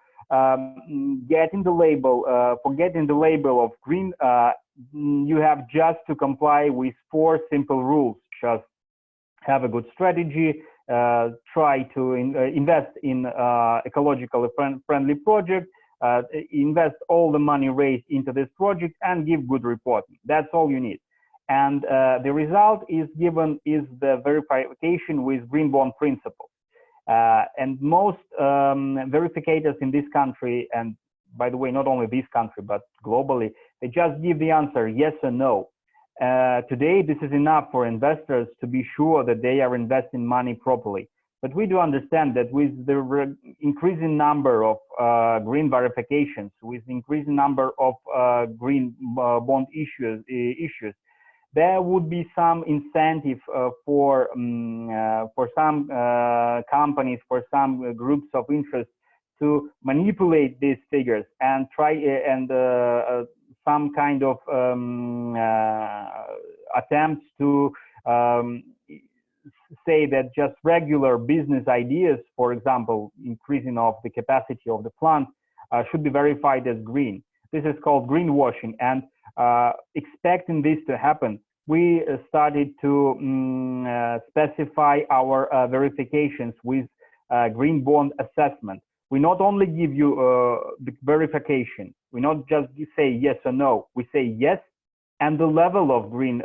[SPEAKER 7] getting the label of green, you have just to comply with 4 simple rules. Just have a good strategy, try to invest in ecologically friendly project, invest all the money raised into this project, and give good reporting. That's all you need. And the result is given is the verification with green bond principles. And most verificators in this country, and by the way, not only this country, but globally, they just give the answer yes or no. Today, this is enough for investors to be sure that they are investing money properly. But we do understand that with the increasing number of green verifications, with the increasing number of green bond issues, there would be some incentive for some companies, for some groups of interest to manipulate these figures and try and some kind of attempts to say that just regular business ideas, for example, increasing of the capacity of the plant, should be verified as green. This is called greenwashing. And expecting this to happen, we started to specify our verifications with green bond assessment. We not only give you the verification, we not just say yes or no, we say yes, and the level of green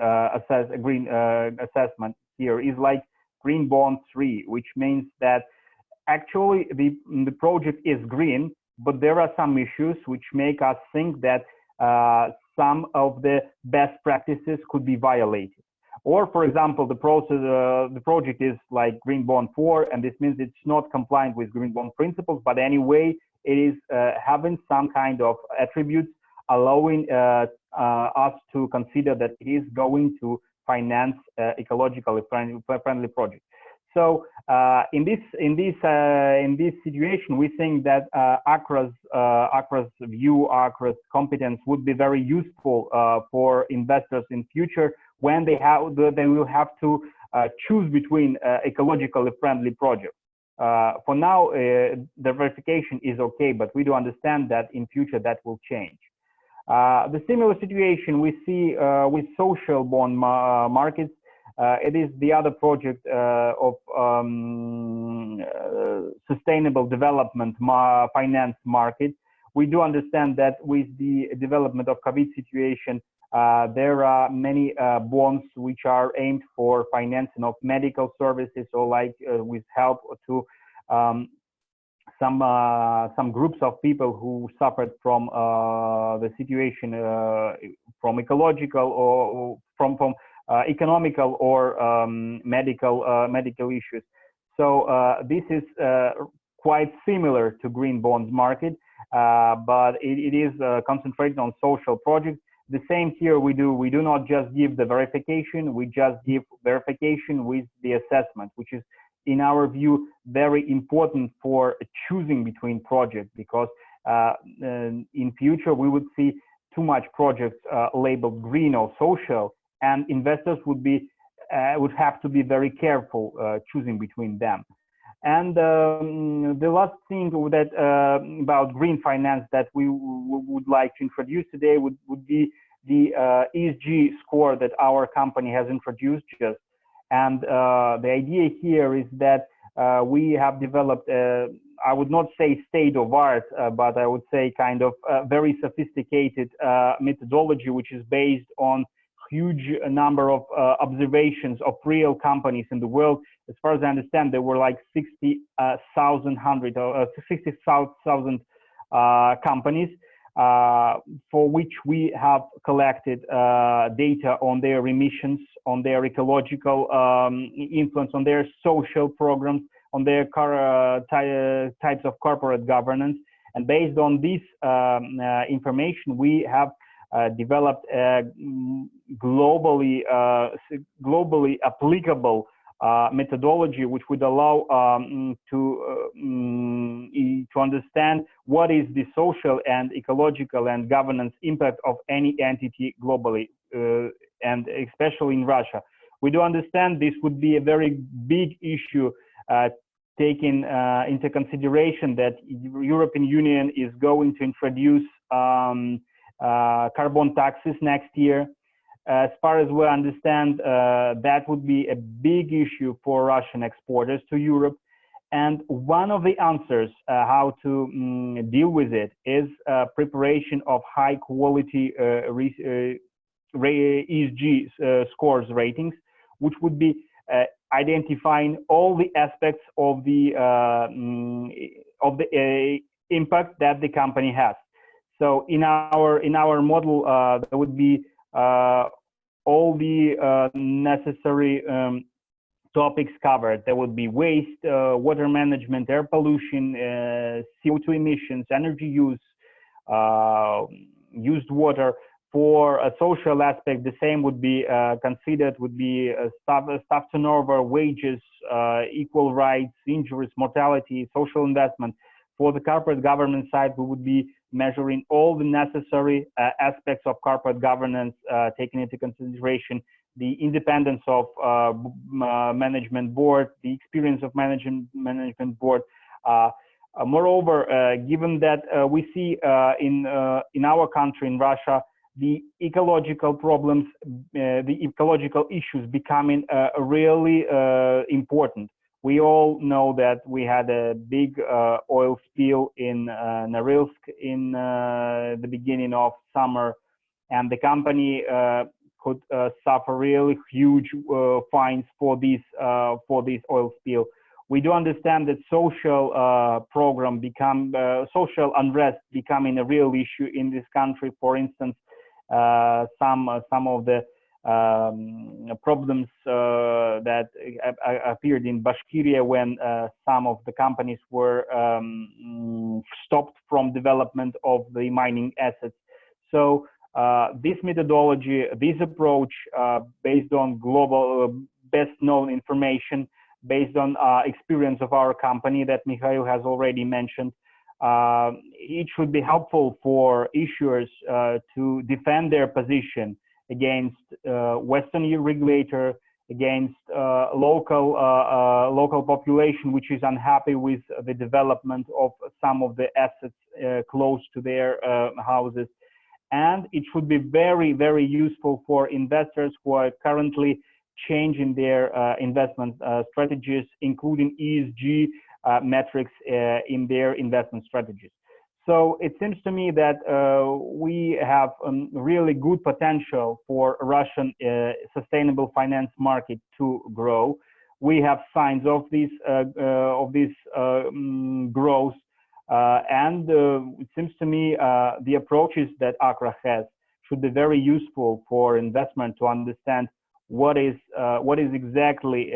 [SPEAKER 7] assessment here is like green bond 3, which means that actually the project is green, but there are some issues which make us think that some of the best practices could be violated. Or, for example, the project is like green bond 4, and this means it's not compliant with green bond principles, but anyway, it is having some kind of attributes allowing us to consider that it is going to finance ecologically friendly projects. So in this situation, we think that ACRA's view, ACRA's competence would be very useful for investors in future when they will have to choose between ecologically friendly projects. For now, the verification is okay, but we do understand that in future that will change. The similar situation we see with social bond markets. It is the other project of sustainable development finance market. We do understand that with the development of COVID situation, there are many bonds which are aimed for financing of medical services, or like with help to some groups of people who suffered from the situation from ecological or from economical or medical issues. So this is quite similar to green bonds market, but it is concentrated on social projects. The same here we do. We do not just give the verification, we just give verification with the assessment, which is, in our view, very important for choosing between projects, because in future we would see too much projects labeled green or social, and investors would have to be very careful choosing between them. And the last thing that about green finance that we would like to introduce today would be the ESG score that our company has introduced just. And the idea here is that we have developed, I would not say state of art, but I would say kind of very sophisticated methodology, which is based on huge number of observations of real companies in the world. As far as I understand, there were like 60,000 companies for which we have collected data on their emissions, on their ecological influence, on their social programs, on their types of corporate governance. And based on this information, we have developed a globally applicable methodology, which would allow to understand what is the social and ecological and governance impact of any entity globally, and especially in Russia. We do understand this would be a very big issue, taking into consideration that European Union is going to introduce carbon taxes next year. As far as we understand, that would be a big issue for Russian exporters to Europe. And one of the answers how to deal with it is preparation of high quality ESG scores ratings, which would be identifying all the aspects of the impact that the company has. So in our model, there would be all the necessary topics covered. There would be waste, water management, air pollution, CO2 emissions, energy use, used water. For a social aspect, the same would be considered, would be staff turnover, wages, equal rights, injuries, mortality, social investment. For the corporate governance side, we would be measuring all the necessary aspects of corporate governance, taking into consideration the independence of management board, the experience of management board, Moreover, given that we see in our country, in Russia, the ecological problems, the ecological issues becoming really important. We all know that we had a big oil spill in Norilsk in the beginning of summer, and the company could suffer really huge fines for this oil spill. We do understand that social social unrest becoming a real issue in this country. For instance, some of the problems that appeared in Bashkiria when some of the companies were stopped from development of the mining assets. So this methodology, this approach, based on global best known information, based on experience of our company that Mikhail has already mentioned, it should be helpful for issuers to defend their position against Western regulator, against local population which is unhappy with the development of some of the assets close to their houses. And it should be very, very useful for investors who are currently changing their investment strategies, including ESG metrics in their investment strategies. So it seems to me that we have really good potential for Russian sustainable finance market to grow. We have signs of this growth, and it seems to me the approaches that ACRA has should be very useful for investment to understand what does exactly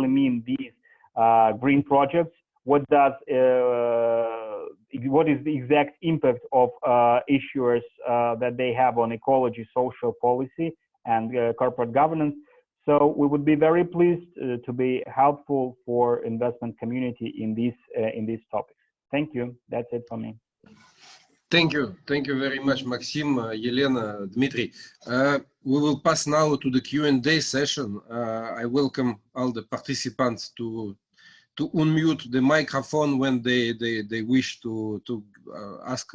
[SPEAKER 7] mean these green projects, what is the exact impact of issuers that they have on ecology, social policy, and corporate governance. So we would be very pleased to be helpful for investment community in these topics. Thank you. That's it for me.
[SPEAKER 1] Thank you very much, Maxim, Yelena, Dmitry. We will pass now to the Q&A session. I welcome all the participants to unmute the microphone when they wish to ask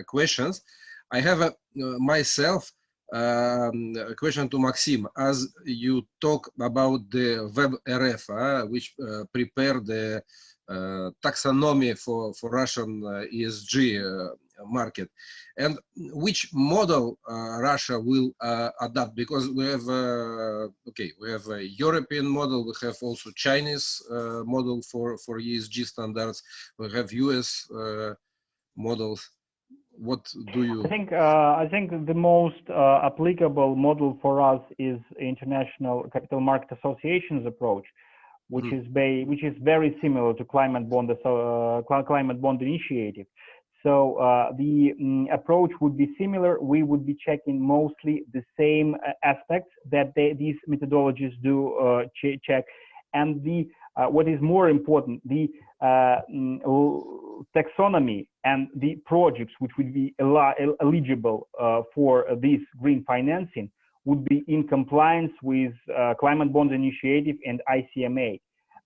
[SPEAKER 1] questions. I have myself a question to Maxim. As you talk about the WebRF, which prepare the taxonomy for Russian ESG market, and which model Russia will adopt, because we have we have a European model, we have also Chinese model for ESG standards, we have US models. What do you?
[SPEAKER 7] I think the most applicable model for us is International Capital Market Association's approach, which is very similar to climate bond initiative. So the approach would be similar. We would be checking mostly the same aspects that these methodologies do check, and what is more important, the taxonomy and the projects which would be eligible for this green financing would be in compliance with Climate Bond Initiative and ICMA,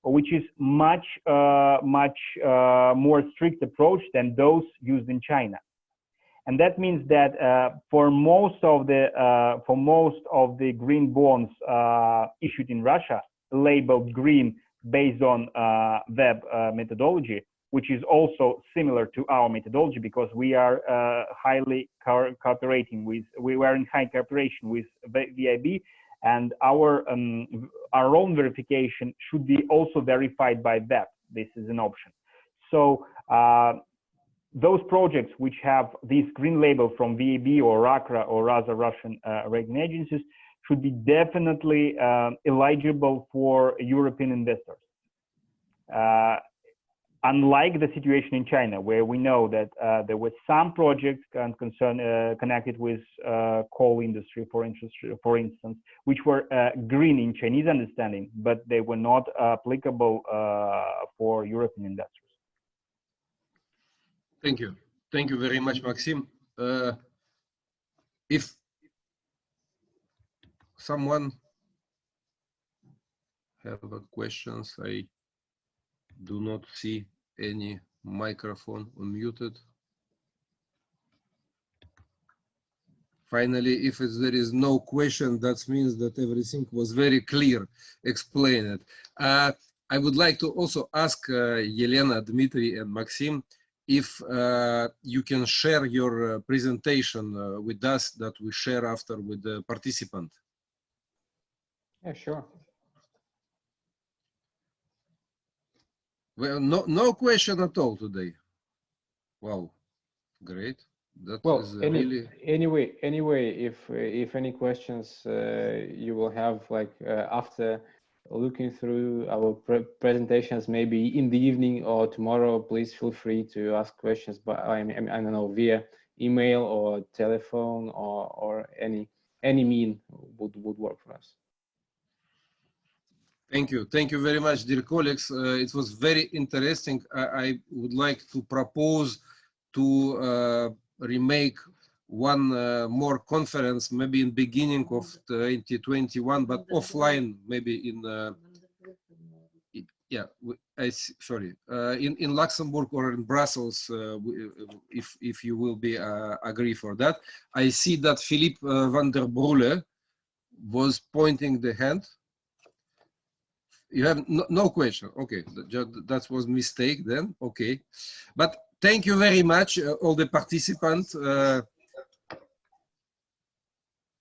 [SPEAKER 7] which is much more strict approach than those used in China. And that means that for most of the green bonds issued in Russia, labeled green based on web methodology, which is also similar to our methodology, because we are highly cooperating with, we were in high cooperation with VIB, and our own verification should be also verified by web. This is an option. So those projects which have this green label from VIB or ACRA or other Russian rating agencies should be definitely eligible for European investors. Unlike the situation in China, where we know that there were some projects connected with coal industry, for instance, which were green in Chinese understanding, but they were not applicable for European investors.
[SPEAKER 1] Thank you. Thank you very much, Maxim. If someone have questions, I do not see any microphone unmuted. Finally, if there is no question, that means that everything was very clear, explained. I would like to also ask Yelena, Dmitry, and Maxim if you can share your presentation with us that we share after with the participant.
[SPEAKER 5] Yeah, sure.
[SPEAKER 1] Well, no question at all today. Wow, great. That
[SPEAKER 5] Well,
[SPEAKER 1] is really...
[SPEAKER 5] anyway, if any questions you will have, like after looking through our presentations, maybe in the evening or tomorrow, please feel free to ask questions. But I don't know, via email or telephone or any mean would work for us.
[SPEAKER 1] Thank you very much, dear colleagues. It was very interesting. I would like to propose to remake one more conference, maybe in beginning of 2021, but offline, maybe in in Luxembourg or in Brussels, if you will be agree for that. I see that Philippe van der Broele was pointing the hand. You have no question. Okay, that was mistake then. Okay, but thank you very much, all the participants.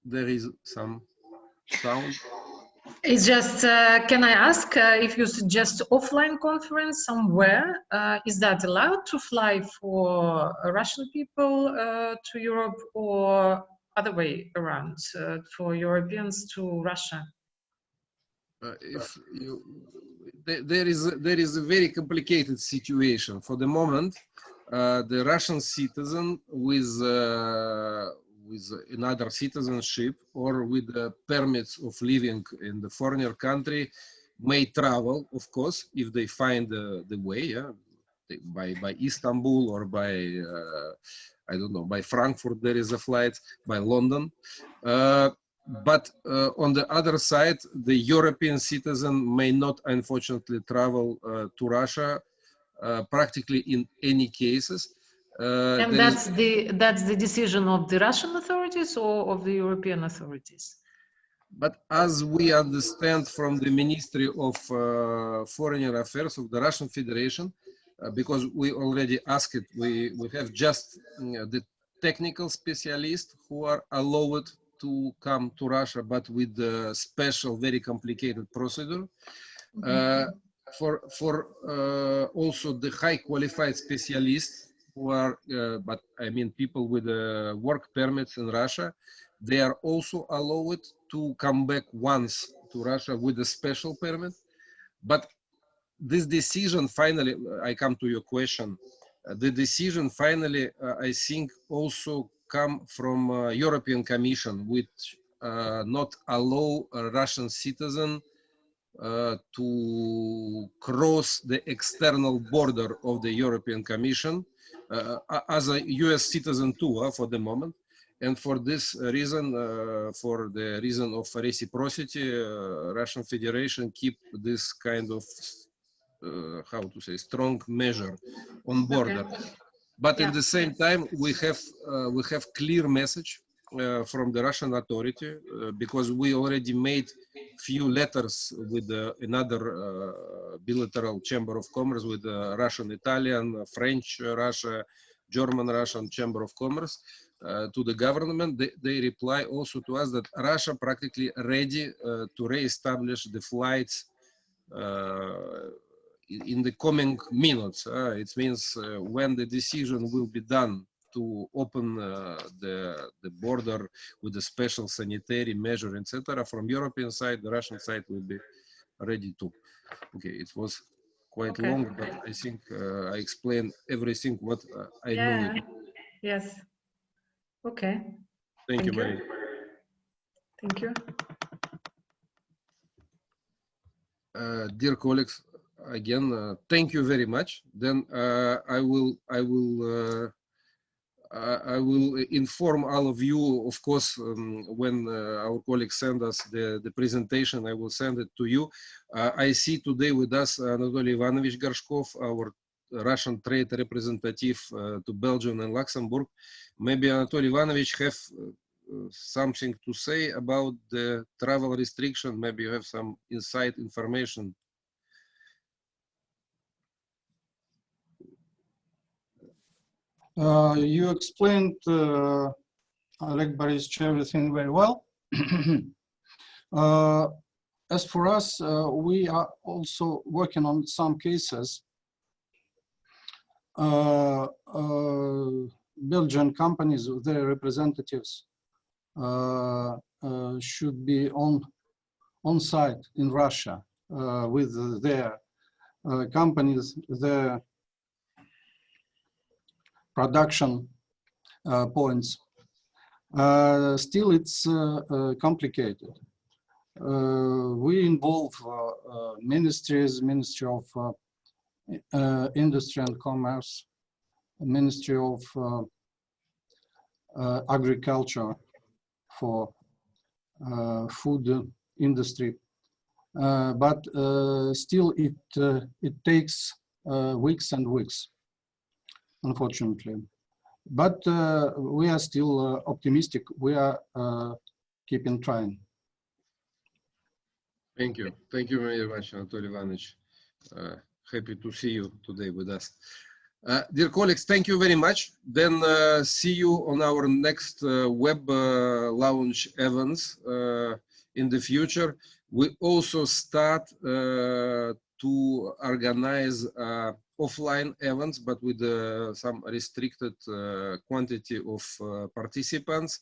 [SPEAKER 1] There is some sound.
[SPEAKER 8] It's just, can I ask if you suggest offline conference somewhere? Is that allowed to fly for Russian people to Europe, or other way around, for Europeans to Russia?
[SPEAKER 1] There is a very complicated situation for the moment. The Russian citizen with another citizenship or with permits of living in the foreigner country may travel, of course, if they find the way, yeah, by Istanbul or by I don't know, by Frankfurt there is a flight, by London. But on the other side, the European citizen may not, unfortunately, travel to Russia practically in any cases.
[SPEAKER 8] And that's the decision of the Russian authorities or of the European authorities?
[SPEAKER 1] But as we understand from the Ministry of Foreign Affairs of the Russian Federation, because we already asked it, we have just the technical specialists who are allowed to come to Russia, but with the special, very complicated procedure. For also the high qualified specialists who are, but I mean people with work permits in Russia, they are also allowed to come back once to Russia with a special permit. But this decision finally, I come to your question, the decision finally, I think also come from European Commission, which not allow a Russian citizen to cross the external border of the European Commission as a US citizen too, for the moment. And for this reason, for the reason of reciprocity, Russian Federation keep this kind of, how to say, strong measure on border. Okay. But at the same time, we have clear message from the Russian authority because we already made few letters with another bilateral Chamber of Commerce with Russian, Italian, French, Russia, German, Russian Chamber of Commerce to the government. They reply also to us that Russia practically ready to re-establish the flights in the coming minutes. It means when the decision will be done to open the border with a special sanitary measure, etc. From European side, the Russian side will be ready to. Okay, it was quite long, but I think I explained everything what I know.
[SPEAKER 8] Yes. Okay.
[SPEAKER 1] Thank you, Marie.
[SPEAKER 8] Thank you.
[SPEAKER 1] Dear colleagues, again, thank you very much. Then I will inform all of you, of course, when our colleagues send us the presentation, I will send it to you. I see today with us Anatoly Ivanovich Gorshkov, our Russian trade representative to Belgium and Luxembourg. Maybe Anatoly Ivanovich have something to say about the travel restriction. Maybe you have some inside information.
[SPEAKER 9] You explained, Oleg Borisovich, everything very well. As for us, we are also working on some cases. Belgian companies, their representatives should be on site in Russia with their companies, their production points. Still, it's complicated. We involve ministries, Ministry of Industry and Commerce, Ministry of Agriculture for food industry, but still it takes weeks and weeks, unfortunately. But we are still optimistic. We are keeping trying.
[SPEAKER 1] Thank you. Thank you very much, Anatoly Ivanovich. Happy to see you today with us. Dear colleagues, thank you very much. Then see you on our next web launch events in the future. We also start to organize offline events, but with some restricted quantity of participants.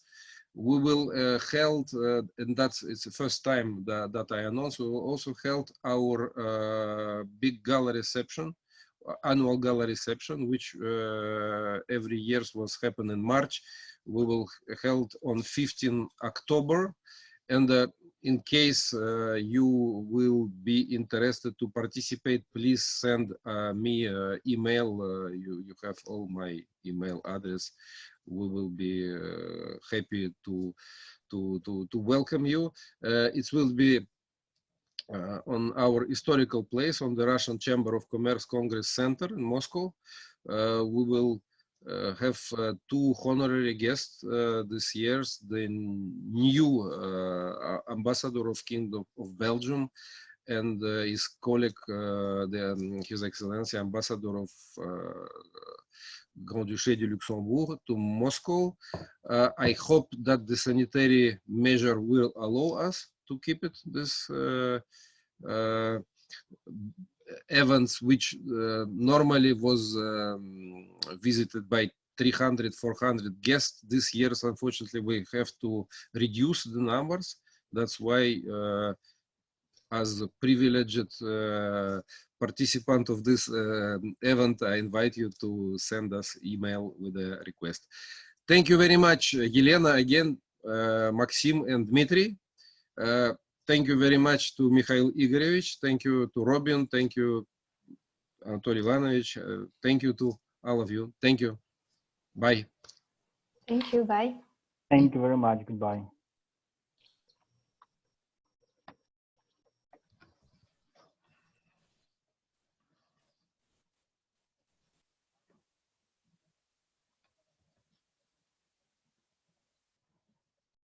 [SPEAKER 1] We will held, and it's the first time that I announced, we will also held our big gala reception, annual gala reception, which every year was happened in March. We will held on 15 October. And in case you will be interested to participate, please send me email. You have all my email address. We will be happy to welcome you. It will be on our historical place on the Russian Chamber of Commerce Congress Center in Moscow. We will have two honorary guests this year, the new ambassador of Kingdom of Belgium and his colleague, His Excellency Ambassador of Grand-Duché de Luxembourg to Moscow. I hope that the sanitary measure will allow us to keep it, this events which normally was visited by 300, 400 guests. This year, unfortunately, we have to reduce the numbers. That's why, as a privileged participant of this event, I invite you to send us email with a request. Thank you very much, Elena, again, Maxim and Dmitry. Thank you very much to Mikhail Igorovich. Thank you to Robin. Thank you, Anatoly Ivanovich. Thank you to all of you. Thank you. Bye.
[SPEAKER 6] Thank you. Bye.
[SPEAKER 7] Thank you very much. Goodbye.